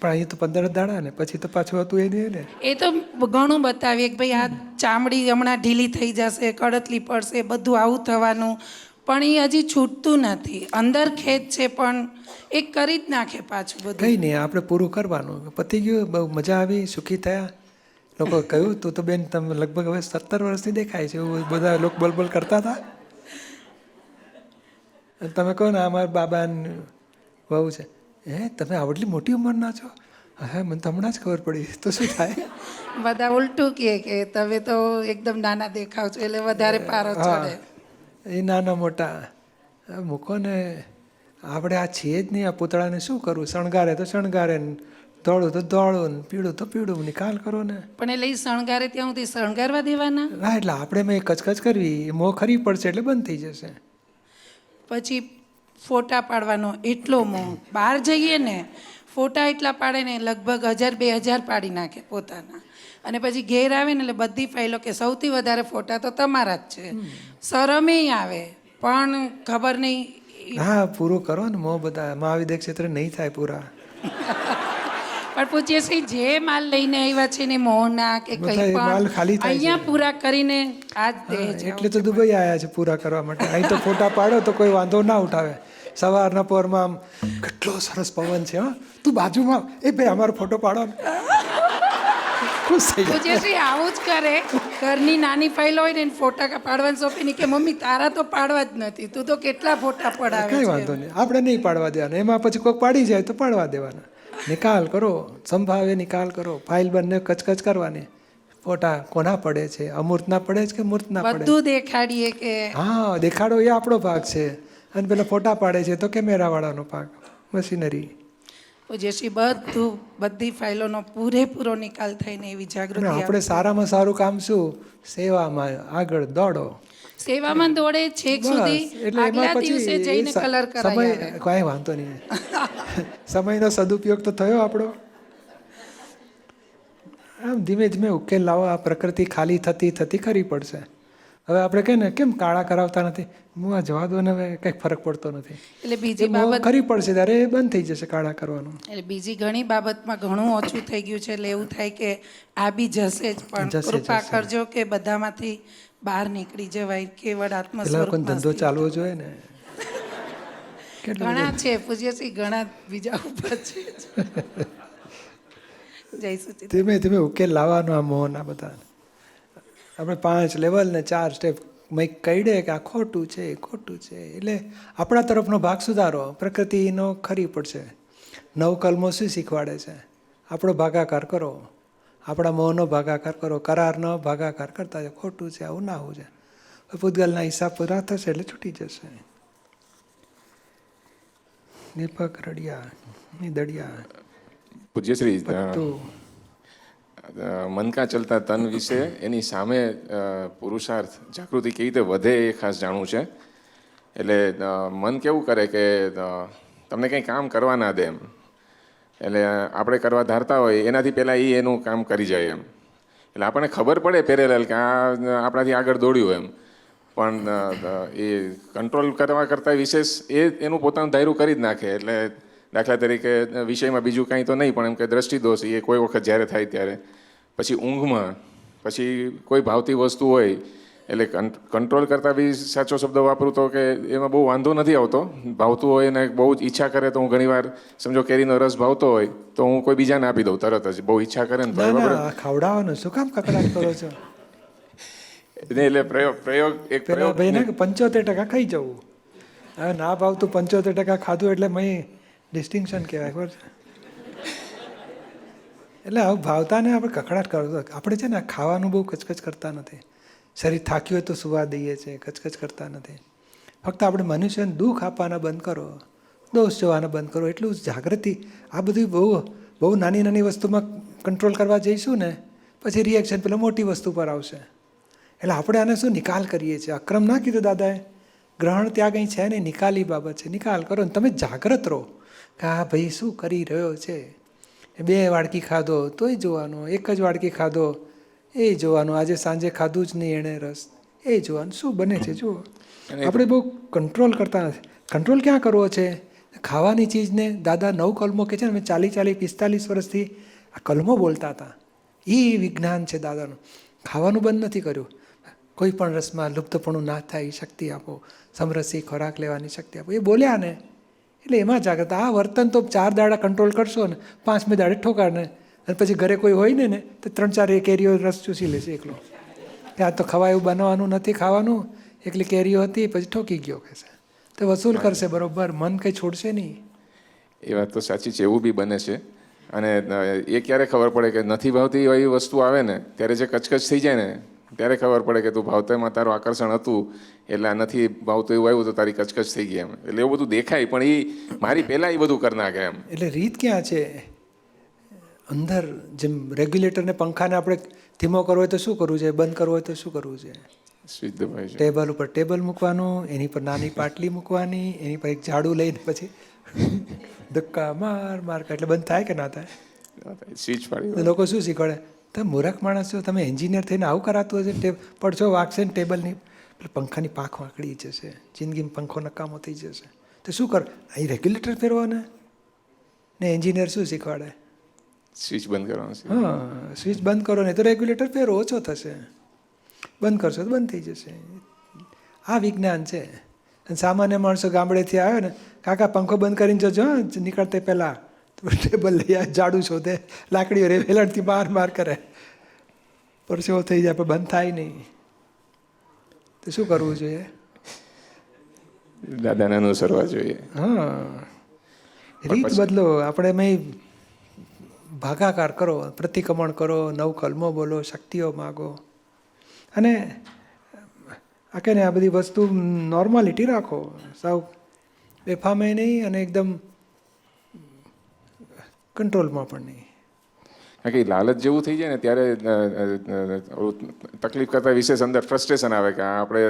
પણ અહીં તો 15 દાડા ને પછી તો પાછું હતું એ નહીં ને. એ તો ઘણું બતાવીએ કે ભાઈ આ ચામડી હમણાં ઢીલી થઈ જશે, કડતલી પડશે, બધું આવું થવાનું. પણ એ હજી છૂટતું નથી. અંદર ખેદ છે પણ એ કરી જ નાખે પાછું બધું. કંઈ નહીં, આપણે પૂરું કરવાનું. પતી ગયું, બહુ મજા આવી, સુખી થયા. લોકો કહ્યું તું તો બેન તમે લગભગ હવે 17 વર્ષથી દેખાય છે, એવું બધા લોકો બોલબોલ કરતા હતા. તમે કહો ને અમારા બાબાને બહુ છે, તમે આવડલી મોટી ઉંમરના છો? હા, મને તો હમણાં જ ખબર પડી. તો શું થાય? બધા ઉલટું કહે કે તમે તો એકદમ નાના દેખાવ છો એટલે વધારે પારો ચડે. એ નાના મોટા મૂકો ને. આપણે આ છીએ જ નહીં. આ પૂતળાને શું કરવું? શણગારે તો શણગારે, દોડું તો દોડું, પીળું તો પીળું, નિકાલ કરો ને. પણ એટલે શણગારે ત્યાં સુધી શણગારવા દેવાના. હા, એટલે આપણે મેં કચકચ કરવી, મોં ખરી પડશે એટલે બંધ થઈ જશે. પછી ફોટા પાડવાનો એટલો મોહ. બહાર જઈએ ને ફોટા એટલા પાડે ને લગભગ 1000-2000 પાડી નાખે પોતાના. અને પછી ઘેર આવે ને એટલે બધી ફાઇલો કે સૌથી વધારે ફોટા તો તમારા જ છે. શરમે આવે પણ ખબર નહીં. હા, પૂરું કરો ને મોહ બધા મહાવિદ્ય ક્ષેત્રે નહીં થાય પૂરા. પણ પૂછીએ છીએ જે માલ લઈને આવ્યા છે ને મોહના કે કંઈ બધા એ માલ ખાલી પણ થાય છે. અહીંયા પૂરા કરીને આ જ દે છે. એટલે તો દુબઈ આવ્યા છે પૂરા કરવા માટે. અહીં તો ફોટા પાડો તો કોઈ વાંધો ના ઉઠાવે. સવારના પોરમાં આમ કેટલો સરસ પવન છે, હા તું બાજુમાં એ ભાઈ અમારો ફોટો પાડો ને. ખુશ થઈ જાય. પૂછીએ છીએ આવું જ કરે. ઘરની નાની ફાઇલ હોય ને એને ફોટા પાડવાની સોંપીને કે મમ્મી તારા તો પાડવા જ નથી, તું તો કેટલા ફોટા પડાવે કઈ છે. વાંધો નહીં, આપણે નહીં પાડવા દેવાના. એમાં પછી કોઈક પાડી જાય તો પાડવા દેવાના. નિકાલ કરો, સંભાવે નિકાલ કરો. ફાઇલ બંને કચકચ કરવાની. ફોટા કોના પડે છે, અમૂર્તના પડે છે કે મૂર્તના પડે? બધું દેખાડીએ કે હા, દેખાડો એ આપણો ભાગ છે, અને પેલા ફોટા પાડે છે તો કેમેરાવાળાનો ભાગ, મશીનરી. જેથી બધી ફાઇલોનો પૂરેપૂરો નિકાલ થઈને એવી જાગૃતિ અને આવે. આપણે સારામાં સારું કામ શું? સેવામાં આગળ દોડો. સેવામાં દોડે છેક સુધી એટલે એમાં આગલા દિવસે પછી જઈને કલર કરાવી આવે. સમય કાંઈ વાંધો નહીં. સમયનો સદુપયોગ તો થયો આપણો. આમ ધીમે ધીમે ઉકેલ લાવો. આ પ્રકૃતિ ખાલી થતી થતી ખરી પડશે. હવે આપણે કહે ને કેમ કાળા કરાવતા નથી, હું આ જવા દો ને, હવે કંઈક ફરક પડતો નથી. એટલે એ બીજી મોહ બાબત ખરી પડશે ત્યારે એ બંધ થઈ જશે કાળા કરવાનું. એટલે બીજી ઘણી બાબતમાં ઘણું ઓછું થઈ ગયું છે. એટલે એવું થાય કે આ બી જશે જ, પણ જશે, કૃપા જશે. કરજો કે બધામાંથી બહાર નીકળી જવાય, કેવળ આત્મ પેલા લોકોને ધંધો ચાલવો જોઈએ ને. ઘણા છે પૂજ્ય શ્રી, ઘણા બીજા ઉપર છે. જય સચિદાનંદ. ધીમે ધીમે ઉકેલ લાવવાનો આ મોહના બધા. આપણે 5 લેવલ ને 4 સ્ટેપ મેં કહી કે આ ખોટું છે, ખોટું છે, એટલે આપણા તરફનો ભાગ સુધારો. પ્રકૃતિનો ખરી પડશે. નવકલ્મો શું શીખવાડે છે? આપણો ભાગાકાર કરો, આપણા મોહનો ભાગાકાર કરો, કરારનો ભાગાકાર કરતા જાય. ખોટું છે, આવું ના હોવું છે. પૂતગલના હિસાબ પૂરા થશે એટલે છૂટી જશે. દીપક રડિયા દડિયા. પૂજ્યશ્રી, મન કા ચલતા તન વિશે એની સામે પુરુષાર્થ જાગૃતિ કેવી રીતે વધે એ ખાસ જાણવું છે. એટલે મન કેવું કરે કે તમને કંઈ કામ કરવા ના દે એમ. એટલે આપણે કરવા ધારતા હોય એનાથી પહેલાં એ એનું કામ કરી જાય એમ. એટલે આપણને ખબર પડે પેરેલલ કે આ આપણાથી આગળ દોડ્યું એમ, પણ એ કંટ્રોલ કરવા કરતાં વિશેષ એનું પોતાનું ધાર્યું કરી જ નાખે. એટલે દાખલા તરીકે વિષયમાં બીજું કાંઈ તો નહીં, પણ એમ કે દ્રષ્ટિદોષ એ કોઈ વખત જ્યારે થાય ત્યારે, પછી ઊંઘમાં, પછી કોઈ ભાવતી વસ્તુ હોય, એટલે કંટ્રોલ કરતાં બી સાચો શબ્દ વાપરું તો કે એમાં બહુ વાંધો નથી આવતો. ભાવતું હોય ને બહુ જ ઈચ્છા કરે તો હું ઘણીવાર સમજો કેરીનો રસ ભાવતો હોય તો હું કોઈ બીજાને આપી દઉં તરત જ. બહુ ઈચ્છા કરે ને તો ખવડાવવાનું શું કામ કકડાટ કરો છો? એટલે પ્રયોગ એક પેલા ભાઈને 75% ખાઈ જવું. હવે ના ભાવતું 75% ખાધું એટલે મેં ડિસ્ટિંક્શન કહેવાય. ખબર છે? એટલે હવે ભાવતાને આપણે કકડાટ કરો. આપણે છે ને ખાવાનું બહુ કચકચ કરતા નથી. શરીર થાક્યું હોય તો સુવા દઈએ છીએ, કચકચ કરતા નથી. ફક્ત આપણે મનુષ્યને દુઃખ આપવાના બંધ કરો, દોષ જોવાના બંધ કરો. એટલું જાગૃતિ. આ બધું બહુ નાની નાની વસ્તુમાં કંટ્રોલ કરવા જઈશું ને પછી રિએક્શન પેલા મોટી વસ્તુ પર આવશે. એટલે આપણે આને શું નિકાલ કરીએ છીએ. અક્રમ ના કીધું દાદાએ, ગ્રહણ ત્યાં કંઈ છે નહીં, નિકાલી બાબત છે. નિકાલ કરો ને તમે જાગૃત રહો કે આ ભાઈ શું કરી રહ્યો છે. 2 વાડકી ખાધો તોય જોવાનો, 1 જ વાડકી ખાધો એ જોવાનું, આજે સાંજે ખાધું જ નહીં એણે રસ એ જોવાનું, શું બને છે જુઓ. આપણે બહુ કંટ્રોલ કરતા નથી. કંટ્રોલ ક્યાં કરવો છે? ખાવાની ચીજને દાદા 9 કલમો કે છે ને, અમે 40-45 વર્ષથી આ કલમો બોલતા હતા. એ વિજ્ઞાન છે દાદાનું. ખાવાનું બંધ નથી કર્યું. કોઈ પણ રસમાં લુપ્તપણું ના થાય એ શક્તિ આપો, સમરસી ખોરાક લેવાની શક્તિ આપો, એ બોલ્યા ને. એટલે એમાં જાગૃત. આ વર્તન તો 4 દાડા કંટ્રોલ કરશો ને, 5મે દાડે ઠોકારને, અને પછી ઘરે કોઈ હોય ને તો 3-4 કેરીઓ રસ ચૂસી લેશે એકલો. ત્યાં તો ખવાય એવું બનાવવાનું નથી, ખાવાનું એકલી કેરીઓ હતી પછી ઠોકી ગયો કે છે તો વસૂલ કરશે બરોબર. મન કંઈ છોડશે નહીં. એ વાત તો સાચી છે. એવું બી બને છે. અને એ ક્યારે ખબર પડે કે નથી ભાવતી એવી વસ્તુ આવે ને ત્યારે જે કચકચ થઈ જાય ને ત્યારે ખબર પડે કે તું ભાવતામાં તારું આકર્ષણ હતું એટલે નથી ભાવતું એવું આવ્યું તો તારી કચકચ થઈ ગઈ એમ. એટલે એવું બધું દેખાય, પણ એ મારી પહેલાં એ બધું કરી નાખે એમ. એટલે રીત ક્યાં છે? અંદર જેમ રેગ્યુલેટરને પંખાને આપણે ધીમો કરવો હોય તો શું કરવું છે, બંધ કરવો હોય તો શું કરવું છે? સ્વિચ દબાય છે. ટેબલ ઉપર ટેબલ મૂકવાનું, એની પર નાની પાટલી મૂકવાની, એની પર એક ઝાડુ લઈને પછી ધક્કા માર એટલે બંધ થાય કે ના થાય? સ્વિચ પાડી લોકો શું શીખવાડે? તમે મૂર્ખ માણસ છો, તમે એન્જિનિયર થઈને આવું કરાતું હશે, પડછો વાગશે ને ટેબલની એટલે પંખાની પાંખ વાંકડી જશે, જિંદગીમાં પંખો નકામો થઈ જશે. તો શું કર, અહીં રેગ્યુલેટર ફેરવાના ને એન્જિનિયર શું શીખવાડે? સ્વિચ બંધ કરવાનું છે. હા, સ્વિચ બંધ કરો ને તો રેગ્યુલેટર ફેરો ઓછો થશે, બંધ કરશો તો બંધ થઈ જશે. આ વિજ્ઞાન છે. અને સામાન્ય માણસો ગામડેથી આવ્યો ને, કાકા પંખો બંધ કરીને જજો નીકળતે પહેલાં, તો ટેબલ લઈ આવે, ઝાડુ શોધે, લાકડીઓ રે વેલણથી માર કરે, પરસેવો થઈ જાય પણ બંધ થાય નહીં. તો શું કરવું જોઈએ? દાદાને અનુસરવા જોઈએ. હા, રીત બદલો. આપણે મેં ભાગાકાર કરો, પ્રતિક્રમણ કરો, નવ કલમો બોલો, શક્તિઓ માગો, અને આ કે ને આ બધી વસ્તુ નોર્માલિટી રાખો, સાવ બેફામે નહીં અને એકદમ કંટ્રોલમાં પણ નહીં. કારણ કે લાલચ જેવું થઈ જાય ને ત્યારે તકલીફ કરતા વિશેષ અંદર ફ્રસ્ટ્રેશન આવે કે આપણે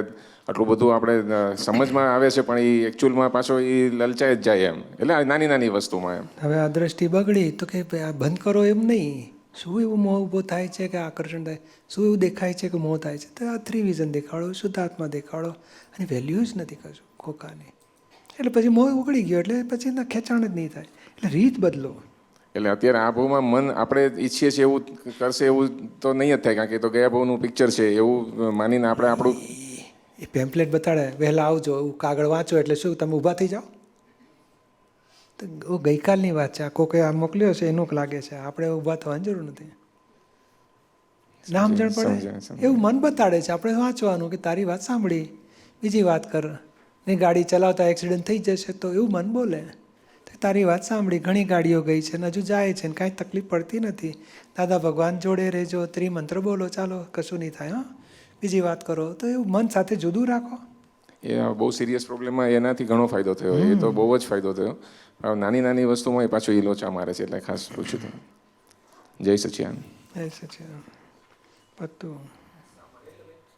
આટલું બધું આપણે સમજમાં આવે છે પણ એ એકચ્યુઅલમાં પાછો એ લલચાઈ જ જાય એમ, એટલે નાની નાની વસ્તુમાં એમ. હવે આ દ્રષ્ટિ બગડી તો કે આ બંધ કરો એમ નહીં. શું એવું મોહ ઊભો થાય છે કે આકર્ષણ થાય? શું એવું દેખાય છે કે મોહ થાય છે? તો આ ત્રિવિઝન દેખાડો, શુદ્ધાત્મા દેખાડો, અને વેલ્યુ જ નથી કશું ખોખાની. એટલે પછી મોહ ઉગડી ગયો એટલે પછી એના ખેંચાણ જ નહીં થાય. એટલે રીત બદલો. એટલે અત્યારે આ ભાવમાં મન આપણે ઈચ્છીએ છીએ એવું કરશે એવું તો નહીં જ થાય, કારણ કે તો ગયા ભાવનું પિક્ચર છે એવું માનીને આપણે આપણું એ પેમ્પલેટ બતાડે વહેલા આવજો, એવું કાગળ વાંચો એટલે શું તમે ઊભા થઈ જાઓ? તો ગઈકાલની વાત છે, આ કોકે આ મોકલ્યો છે એનું લાગે છે, આપણે ઊભા થવાની જરૂર નથી. ના સમજણ પડે એવું મન બતાડે છે, આપણે વાંચવાનું કે તારી વાત સાંભળી, બીજી વાત કર. ને ગાડી ચલાવતા એક્સિડન્ટ થઈ જશે તો એવું મન બોલે, તારી વાત સાંભળી, ઘણી ગાડીઓ ગઈ છે ને હજુ જાય છે ને કાંઈ તકલીફ પડતી નથી, દાદા ભગવાન જોડે રહેજો, ત્રિમંત્ર બોલો, ચાલો કશું નહીં થાય, હા બીજી વાત કરો. તો એવું મન સાથે જુદું રાખો. એ બહુ સિરિયસ પ્રોબ્લેમમાં એનાથી ઘણો ફાયદો થયો, એ તો બહુ જ ફાયદો થયો. નાની નાની વસ્તુમાં એ પાછું એ લોચા મારે છે, એટલે ખાસ પૂછ્યું હતું. જય સચિદાન. જય સચિદાન. પતું.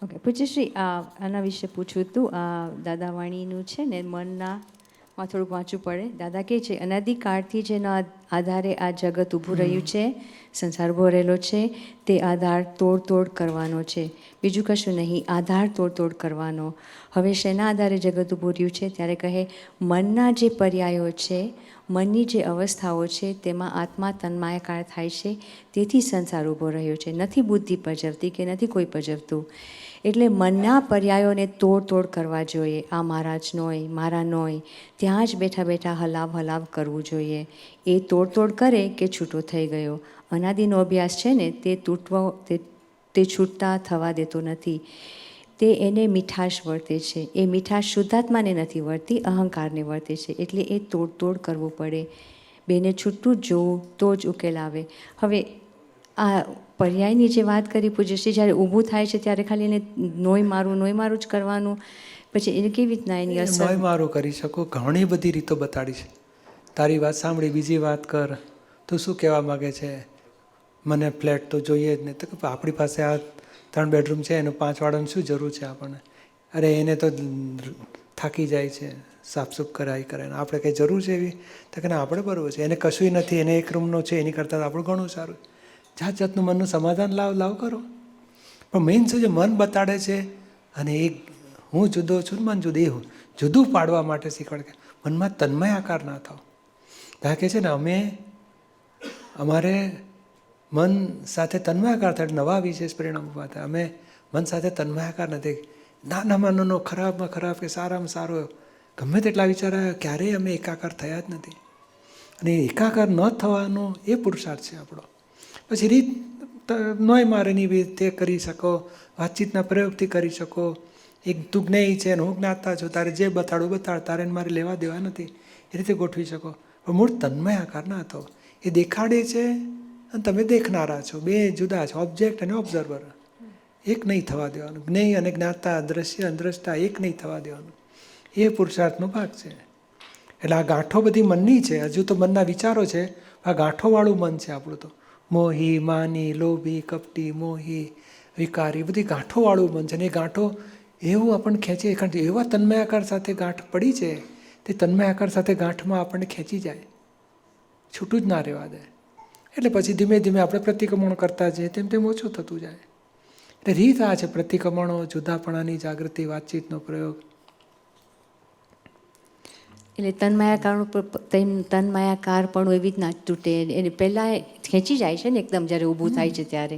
ઓકે પૂજ્યશ્રી, આના વિશે પૂછવું હતું. દાદા વાણીનું છે ને મનના માં થોડુંક વાંચવું પડે. દાદા કહે છે અનાદિકાળથી જેના આધારે આ જગત ઊભું રહ્યું છે, સંસાર ઊભો રહેલો છે, તે આધાર તોડ કરવાનો છે, બીજું કશું નહીં. આધાર તોડ કરવાનો. હવે શેના આધારે જગત ઊભું રહ્યું છે? ત્યારે કહે મનના જે પર્યાયો છે, મનની જે અવસ્થાઓ છે તેમાં આત્મા તન્માયાકાર થાય છે, તેથી સંસાર ઊભો રહ્યો છે. નથી બુદ્ધિ પજવતી કે નથી કોઈ પજવતું. એટલે મનના પર્યાયોને તોડ કરવા જોઈએ. આ મારા જ નોય, મારા નોય, ત્યાં જ બેઠા બેઠા હલાવ કરવું જોઈએ. એ તોડ કરે કે છૂટો થઈ ગયો. અનાદિનો અભ્યાસ છે ને તે છૂટતા થવા દેતો નથી. તે એને મીઠાશ વર્તે છે. એ મીઠાશ શુદ્ધાત્માને નથી વર્તી, અહંકારને વર્તે છે. એટલે એ તોડ કરવું પડે. બેને છૂટતું જ જોવું તો જ ઉકેલ આવે. હવે આ પર્યાયની જે વાત કરી પૂજ્યશ્રી, જ્યારે ઊભું થાય છે ત્યારે ખાલી એને નોય મારું જ કરવાનું, પછી એને કેવી રીતના એની અસર? નોય મારું કરી શકો, ઘણી બધી રીતો બતાડી છે. તારી વાત સાંભળી, બીજી વાત કર, તું શું કહેવા માગે છે? મને ફ્લેટ તો જોઈએ જ નહીં. તો આપણી પાસે આ 3 બેડરૂમ છે, એનું 5 વાળાની શું જરૂર છે આપણને? અરે એને તો થાકી જાય છે, સાફસૂફ કરાય આપણે કંઈ જરૂર છે એવી? તો કે ના, આપણે બરાબર છે, એને કશું નથી, એને 1 રૂમનો છે, એની કરતાં આપણું ઘણું સારું. જાતનું મનનું સમાધાન લાવ કરો. પણ મેઇન શું છે, મન બતાડે છે અને એક હું જુદો છું, મન જુદું, એ જુદું પાડવા માટે શીખવાડે કે મનમાં તન્મય આકાર ના થાવ. ત્યાં કહે છે ને અમારે મન સાથે તન્મયાકાર થાય, નવા વિશેષ પરિણામ ઊભા થાય. અમે મન સાથે તન્મયાકાર નથી. નાનામાં ખરાબમાં ખરાબ કે સારામાં સારો ગમે તેટલા વિચાર આવ્યા, ક્યારેય અમે એકાકાર થયા જ નથી. અને એકાકાર ન થવાનો એ પુરુષાર્થ છે આપણો. પછી રીત નોય મારેની રીત તે કરી શકો, વાતચીતના પ્રયોગથી કરી શકો. એક તું જ્ઞેય છે ને હું જ્ઞાતા છું, તારે જે બતાડ, તારે મારે લેવા દેવા નથી, એ રીતે ગોઠવી શકો. પણ મૂળ તન્મય આકાર ના થવો. એ દેખાડે છે અને તમે દેખનારા છો, બે જુદા છો, ઓબ્જેક્ટ અને ઓબ્ઝર્વર. એક નહીં થવા દેવાનું. જ્ઞેય અને જ્ઞાતા, દ્રશ્ય અને દ્રષ્ટા એક નહીં થવા દેવાનું. એ પુરુષાર્થનો ભાગ છે. એટલે આ ગાંઠો બધી મનની છે. હજુ તો મનના વિચારો છે. આ ગાંઠોવાળું મન છે આપણું તો. મોહી, માની, લોભી, કપટી, મોહી, વિકારી, બધી ગાંઠોવાળું મન છે. અને એ ગાંઠો એવું આપણને ખેંચે, કારણ કે એવા તન્મયાકાર સાથે ગાંઠ પડી છે, તે તન્મયાકાર સાથે ગાંઠમાં આપણને ખેંચી જાય, છૂટું જ ના રહેવા દે. એટલે પછી ધીમે ધીમે આપણે પ્રતિક્રમણ કરતા જઈએ તેમ તેમ ઓછું થતું જાય. એટલે રીત આ છે, પ્રતિક્રમણો, જુદાપણાની જાગૃતિ, વાતચીતનો પ્રયોગ. એટલે તન્માયાકાર પણ એવી જ ના તૂટે, એને પહેલાં ખેંચી જાય છે ને એકદમ જ્યારે ઊભું થાય છે ત્યારે,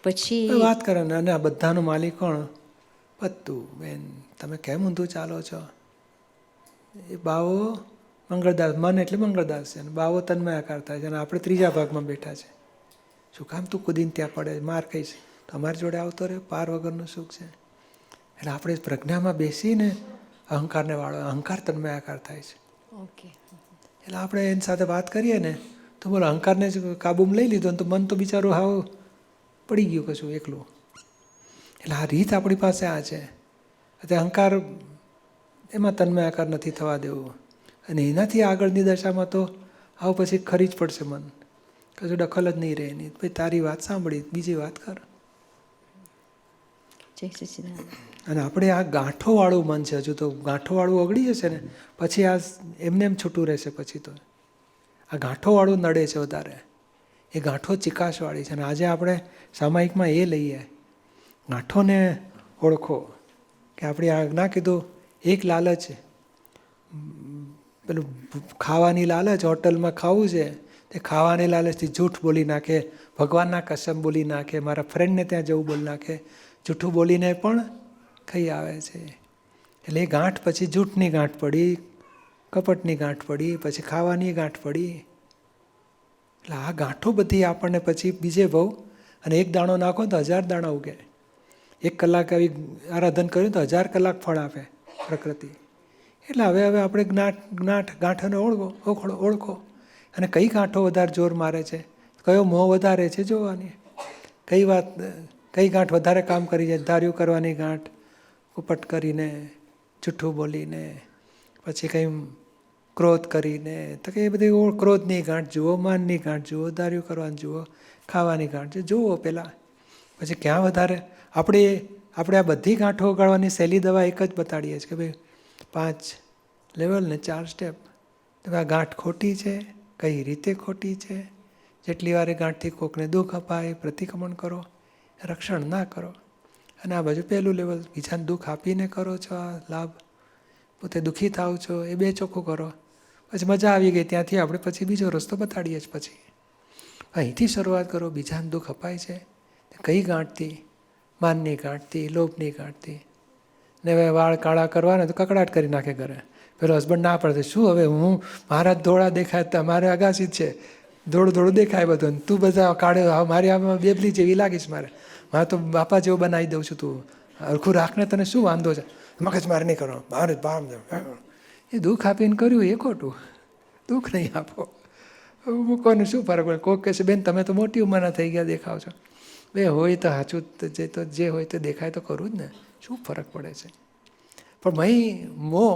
પછી વાત કરે ને. અને આ બધાનો માલિક કોણ? બધું. બેન તમે કેમ ઊંધું ચાલો છો? એ બાવો મંગળદાસ, મન એટલે મંગળદાસ છે, અને બાવો તન્માયાકાર થાય છે, અને આપણે ત્રીજા ભાગમાં બેઠા છે. શું કામ તું કુદીને ત્યાં પડે, માર કહીશ, તમારી જોડે આવતો રહે, પાર વગરનું સુખ છે. એટલે આપણે પ્રજ્ઞામાં બેસીને અહંકારને વાળો, અહંકાર તન્માયાકાર થાય છે. ઓકે. એટલે આપણે એની સાથે વાત કરીએ ને તો બોલો અહંકારને જ કાબૂમાં લઈ લીધો ને તો મન તો બિચારું હાવ પડી ગયું કશું એકલું. એટલે આ રીત આપણી પાસે આ છે. એટલે અહંકાર એમાં તન્માયાકાર નથી થવા દેવું, અને એનાથી આગળની દશામાં તો આવું પછી ખરી જ પડશે મન, કશું દખલ જ નહીં રહે એની. ભાઈ તારી વાત સાંભળી, બીજી વાત કર. જય સચ્ચિદાનંદ. અને આપણે આ ગાંઠોવાળું મન છે, હજુ તો ગાંઠોવાળું ઓગળી જશે ને પછી આ એમને એમ છૂટું રહેશે. પછી તો આ ગાંઠોવાળું નડે છે વધારે, એ ગાંઠો ચિકાશવાળી છે. અને આજે આપણે સામાયિકમાં એ લઈએ, ગાંઠોને ઓળખો. કે આપણે આ ના કીધું એક લાલચ, પેલું ખાવાની લાલચ, હોટલમાં ખાવું છે તે ખાવાની લાલચથી જૂઠ બોલી નાખે, ભગવાનના કસમ બોલી નાખે, મારા ફ્રેન્ડને ત્યાં જવું બોલી નાખે, જૂઠું બોલીને પણ ખાઈ આવે છે. એટલે એ ગાંઠ પછી જૂઠની ગાંઠ પડી, કપટની ગાંઠ પડી, પછી ખાવાની ગાંઠ પડી. એટલે આ ગાંઠો બધી આપણને પછી બીજે બહુ, અને એક દાણો નાખો તો 1000 દાણા ઉગે. 1 કલાક આવી આરાધન કર્યું તો 1000 કલાક ફળ આપે પ્રકૃતિ. એટલે હવે આપણે ગાંઠોને ઓળખો. અને કઈ ગાંઠો વધારે જોર મારે છે, કયો મોહ વધારે છે જોવાની, કઈ ગાંઠ વધારે કામ કરી જાય. ધાર્યું કરવાની ગાંઠ, કપટ કરીને, જૂઠું બોલીને, પછી કંઈ ક્રોધ કરીને, તો કે એ બધી ક્રોધની ગાંઠ જુઓ, માનની ગાંઠ જુઓ, ધાર્યું કરવાનું જુઓ, ખાવાની ગાંઠ જુઓ પહેલાં. પછી ક્યાં વધારે આપણે આ બધી ગાંઠો ઓગાળવાની સહેલી દવા એક જ બતાડીએ છીએ કે ભાઈ 5 લેવલ ને 4 સ્ટેપ. તો આ ગાંઠ ખોટી છે, કઈ રીતે ખોટી છે, જેટલી વાર એ ગાંઠથી કોકને દુઃખ અપાય, પ્રતિક્રમણ કરો, રક્ષણ ના કરો. અને આ બાજુ પહેલું લેવલ, બીજાને દુઃખ આપીને કરો છો આ લાભ, પોતે દુઃખી થાવ છો, એ 2 ચોખ્ખું કરો. પછી મજા આવી ગઈ, ત્યાંથી આપણે પછી બીજો રસ્તો બતાડીએ જ. પછી અહીંથી શરૂઆત કરો. બીજાને દુઃખ અપાય છે કઈ ગાંઠથી? માનની ગાંઠથી, લોભની ગાંઠથી. ને હવે વાળ કાળા કરવાના તો કકડાટ કરી નાખે ઘરે. પેલો હસબન્ડ ના પડે, શું હવે હું મારા ધોળા દેખાય, તમારે અગાસી જ છે, ધોળું દેખાય બધું, તું બધા કાળે, મારી આમાં બેબલી જેવી લાગીશ, મારે તો બાપા જેવું બનાવી દઉં છું, તું હરખું રાખને, તને શું વાંધો છે? મગજ મારે નહીં કરો, મારે બામ. એ દુઃખ આપીને કર્યું એ ખોટું. દુઃખ નહીં આપો, મૂકોને શું ફરક પડે? કોક કહેશે બેન તમે તો મોટી ઉંમરના થઈ ગયા દેખાવ છો. બે હોય તો સાચું, જે હોય તો દેખાય તો કરવું જ ને, શું ફરક પડે છે? પણ મહી મોહ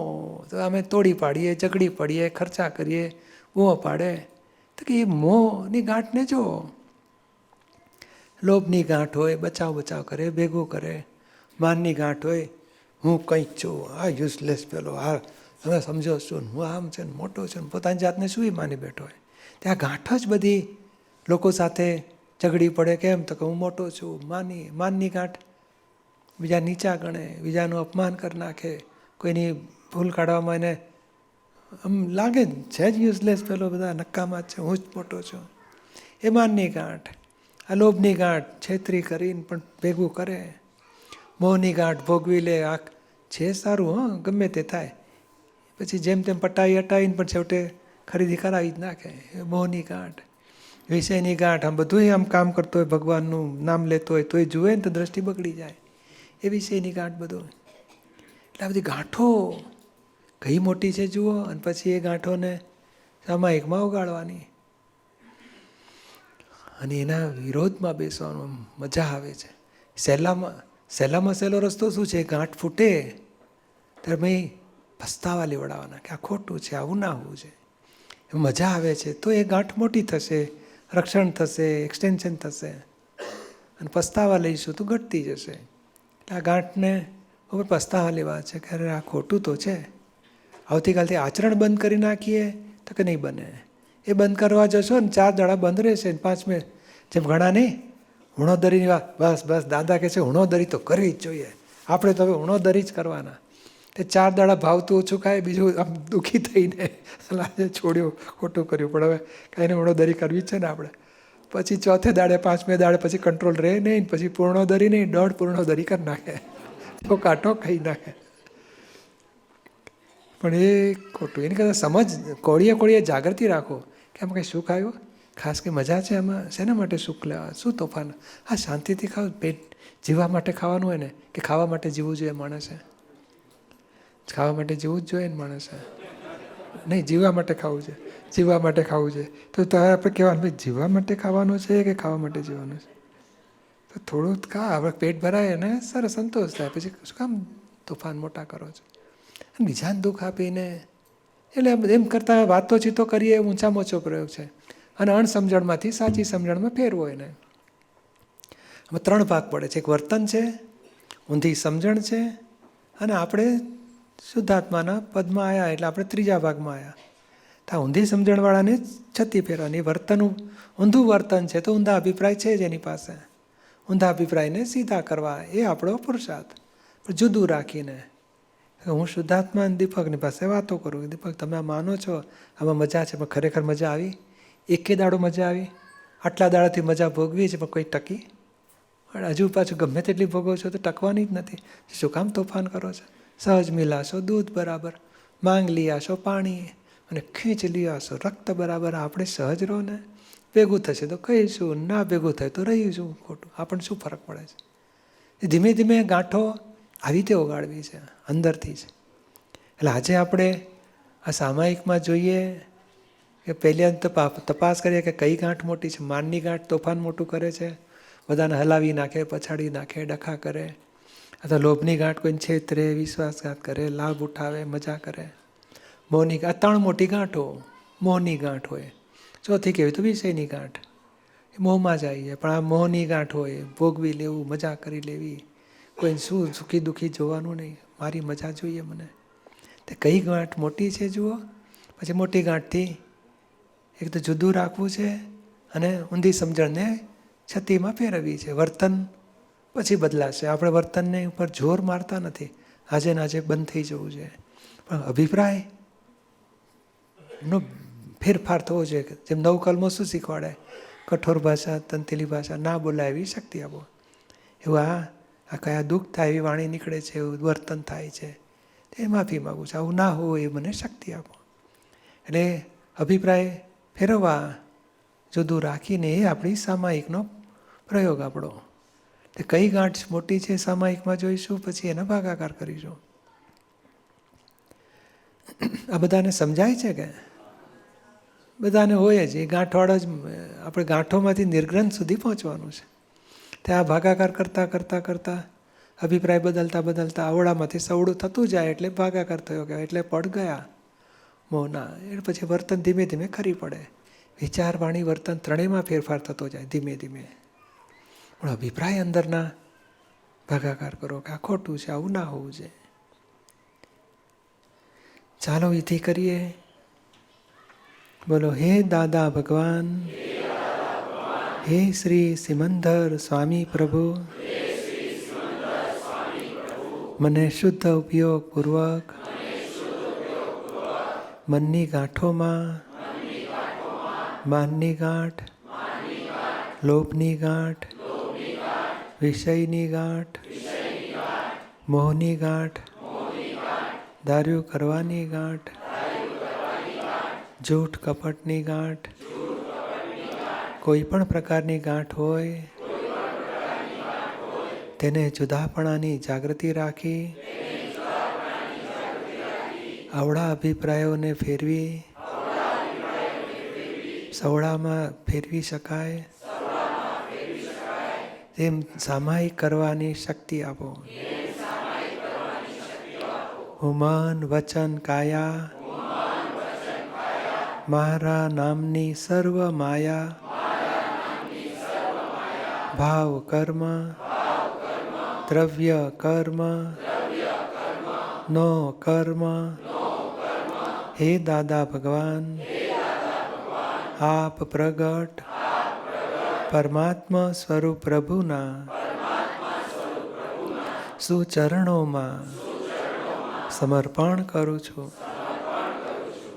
તો અમે તોડી પાડીએ, ઝઘડી પડીએ, ખર્ચા કરીએ, મોહ પાડે. તો કે એ મોહની ગાંઠને જો, લોભની ગાંઠ હોય બચાવ કરે, ભેગું કરે. માનની ગાંઠ હોય હું કંઈક છું, આ યુઝલેસ પેલો, આ તમે સમજો છું, હું આમ છે ને મોટો છું ને, પોતાની જાતને શું માની બેઠો હોય. ત્યાં ગાંઠ જ બધી લોકો સાથે ઝઘડી પડે. કેમ? તો કે હું મોટો છું. માનની ગાંઠ બીજા નીચા ગણે, બીજાનું અપમાન કરી નાખે, કોઈની ભૂલ કાઢવામાં એને આમ લાગે છે જ યુઝલેસ પેલો, બધા નક્કામાં જ છે, હું જ મોટો છું. એ માનની ગાંઠ. આ લોભની ગાંઠ છેતરી કરીને પણ ભેગું કરે. મોહની ગાંઠ ભોગવી લે, આ છે સારું, હા ગમે તે થાય, પછી જેમ તેમ પટાઈ હટાવીને પણ છેવટે ખરીદી કરાવી જ નાખે. એ મોહની ગાંઠ. વિષયની ગાંઠ, આમ બધું આમ કામ કરતો હોય, ભગવાનનું નામ લેતો હોય તોય જુએ ને તો દ્રષ્ટિ બગડી જાય. એ વિષયની ગાંઠ બધું. એટલે આ બધી ગાંઠો કઈ મોટી છે જુઓ, અને પછી એ ગાંઠોને સામાયિકમાં ઓગાળવાની અને એના વિરોધમાં બેસવાનું મજા આવે છે. સહેલામાં સહેલો રસ્તો શું છે? ગાંઠ ફૂટે ત્યારે ભાઈ પસ્તાવા લેવડાવવાના કે આ ખોટું છે, આવું ના હોવું છે. મજા આવે છે તો એ ગાંઠ મોટી થશે, રક્ષણ થશે, એક્સટેન્શન થશે, અને પસ્તાવા લઈશું તો ઘટતી જશે. આ ગાંઠને ઉપર પસ્તાવા લેવા છે કે અરે આ ખોટું તો છે, આવતીકાલથી આચરણ બંધ કરી નાખીએ તો કે નહીં બને. એ બંધ કરવા જશો ને 4 દાડા બંધ રહેશે ને 5મે જેમ ઘણા નહીં હુણોદરીની વાત, બસ બસ દાદા કહે છે હુણોદરી તો કરવી જ જોઈએ, આપણે તો હવે હુણોદરી જ કરવાના. તે 4 દાડા ભાવતું ઓછું ખાય, બીજું આમ દુઃખી થઈને છોડ્યું, ખોટું કર્યું, પણ હવે કાંઈને હુણોદરી કરવી જ છે ને આપણે. પછી 4થે દાડે 5મે દાડે પછી કંટ્રોલ રહે નહીં, પછી પૂર્ણોદરી નહીં, 1.5 પૂર્ણોદરી કરી નાખે, તો કાંટો ખાઈ નાખે. પણ એ ખોટું. એની કરતાં સમજ, કોળીએ જાગૃતિ રાખો કે આમાં કંઈ સુખ આવ્યું, ખાસ કે મજા છે આમાં, શેના માટે સુખ લેવા, શું તોફાન? હા, શાંતિથી ખાવ, પેટ જીવવા માટે ખાવાનું હોય ને, કે ખાવા માટે જીવવું જોઈએ માણસે? ખાવા માટે જીવવું જ જોઈએ ને માણસે? નહીં, જીવવા માટે ખાવું છે, જીવવા માટે ખાવું છે. તો તારે આપણે કહેવાનું ભાઈ જીવવા માટે ખાવાનું છે કે ખાવા માટે જીવવાનું છે? તો થોડું ખા, આપણે પેટ ભરાય અને સરસ સંતોષ થાય, પછી શું કામ તોફાન મોટા કરો છો? બીજાને દુઃખ આપીને, એટલે એમ કરતાં વાતોચીતો કરીએ ઊંચામાં ઊંચો પ્રયોગ છે. અને અણસમજણમાંથી સાચી સમજણમાં ફેરવો એને. આમાં 3 ભાગ પડે છે. એક વર્તન છે, ઊંધી સમજણ છે, અને આપણે શુદ્ધાત્માના પદમાં આવ્યા એટલે આપણે 3જા ભાગમાં આવ્યા. તો આ ઊંધી સમજણવાળાને છતી ફેરવાની. વર્તન ઊંધું વર્તન છે તો ઊંધા અભિપ્રાય છે જ એની પાસે. ઊંધા અભિપ્રાયને સીધા કરવા એ આપણો પુરુષાર્થ. પણ જુદું રાખીને હું શુદ્ધાત્મા દીપકની પાસે વાતો કરું, દીપક તમે આ માનો છો, આમાં મજા છે, પણ ખરેખર મજા આવી? એકે દાડો મજા આવી? આટલા દાડાથી મજા ભોગવી છે પણ કોઈ ટકી? હજુ પાછું ગમે તેટલી ભોગવો છો તો ટકવાની જ નથી. શું કામ તોફાન કરો છો? સહજ મિલાશો દૂધ બરાબર, માંગ લીયાશો પાણી, અને ખીંચ લીયાશો રક્ત બરાબર. આપણે સહજ રહો ને, ભેગું થશે તો કહીશું, ના ભેગું થાય તો રહીશું. ખોટું આપણને શું ફરક પડે છે? ધીમે ધીમે ગાંઠો આવી રીતે ઓગાળવી છે અંદરથી જ. એટલે આજે આપણે આ સામાયિકમાં જોઈએ કે પહેલી તપાસ કરીએ કે કઈ ગાંઠ મોટી છે. માનની ગાંઠ તોફાન મોટું કરે છે, બધાને હલાવી નાખે, પછાડી નાખે, ડખા કરે. અથવા લોભની ગાંઠ કોઈને છેતરે, વિશ્વાસઘાત કરે, લાભ ઉઠાવે, મજા કરે. મોહની ગાંઠ, 3 મોટી ગાંઠો મોહની ગાંઠ હોય. ચોથી કહેવી તો વિષયની ગાંઠ, મોહમાં જ આવી જાય. પણ આ મોહની ગાંઠ હોય, ભોગવી લેવું, મજા કરી લેવી, કોઈને શું સુખી દુઃખી જોવાનું નહીં, મારી મજા જોઈએ મને. તે કઈ ગાંઠ મોટી છે જુઓ. પછી મોટી ગાંઠથી એક તો જુદું રાખવું છે અને ઊંધી સમજણને છતીમાં ફેરવવી છે. વર્તન પછી બદલાશે. આપણે વર્તનને ઉપર જોર મારતા નથી, આજે ને આજે બંધ થઈ જવું છે. પણ અભિપ્રાયનો ફેરફાર થવો જોઈએ. જેમ નવકલમો શું શીખવાડે? કઠોર ભાષા, તંતેલી ભાષા ના બોલાય એવી શક્તિ આપો. એવું આ કયા દુઃખ થાય એવી વાણી નીકળે છે, એવું વર્તન થાય છે, તે માફી માગું છું. આવું ના હોય એ મને શક્તિ આપો. એટલે અભિપ્રાય ફેરવવા, જુદું રાખીને એ આપણી સામાયિકનો પ્રયોગ આપણો. તે કઈ ગાંઠ મોટી છે સામાયિકમાં જોઈશું, પછી એના ભાગાકાર કરીશું. આ બધાને સમજાય છે કે? બધાને હોય જ. એ ગાંઠવાળો જ આપણે ગાંઠોમાંથી નિર્ગ્રંથ સુધી પહોંચવાનું છે. તે આ ભાગાકાર કરતાં કરતાં કરતાં અભિપ્રાય બદલતા આવડામાંથી સવડું થતું જાય એટલે ભાગાકાર થયો કહેવાય. એટલે પડ ગયા મોહના. એટલે પછી વર્તન ધીમે ધીમે ખરી પડે. વિચાર, વાણી, વર્તન ત્રણેયમાં ફેરફાર થતો જાય ધીમે ધીમે. પણ અભિપ્રાય અંદરના ભાગાકાર કરો કે આ ખોટું છે, આવું ના હોવું છે. ચાલો વિધિ કરીએ. બોલો હે દાદા ભગવાન, હે શ્રી સિમંદર સ્વામી પ્રભુ, મને શુદ્ધ ઉપયોગ પૂર્વક મનની ગાંઠોમાં માનની ગાંઠ, લોભની ગાંઠ, વિષયની ગાંઠ, મોહની ગાંઠ, દારૂ કરવાની ગાંઠ, જૂઠ કપટની ગાંઠ, કોઈ પણ પ્રકારની ગાંઠ હોય તેને જુદાપણાની જાગૃતિ રાખી આવડા અભિપ્રાયોને ફેરવી સવડામાં ફેરવી શકાય તેમ સામાયિક કરવાની શક્તિ આપો. હું મન, વચન, કાયા મારા નામની સર્વ માયા, ભાવ કર્મ, દ્રવ્ય કર્મ, નો કર્મ, હે દાદા ભગવાન આપ પ્રગટ પરમાત્મા સ્વરૂપ પ્રભુના સુચરણોમાં સમર્પણ કરું છું.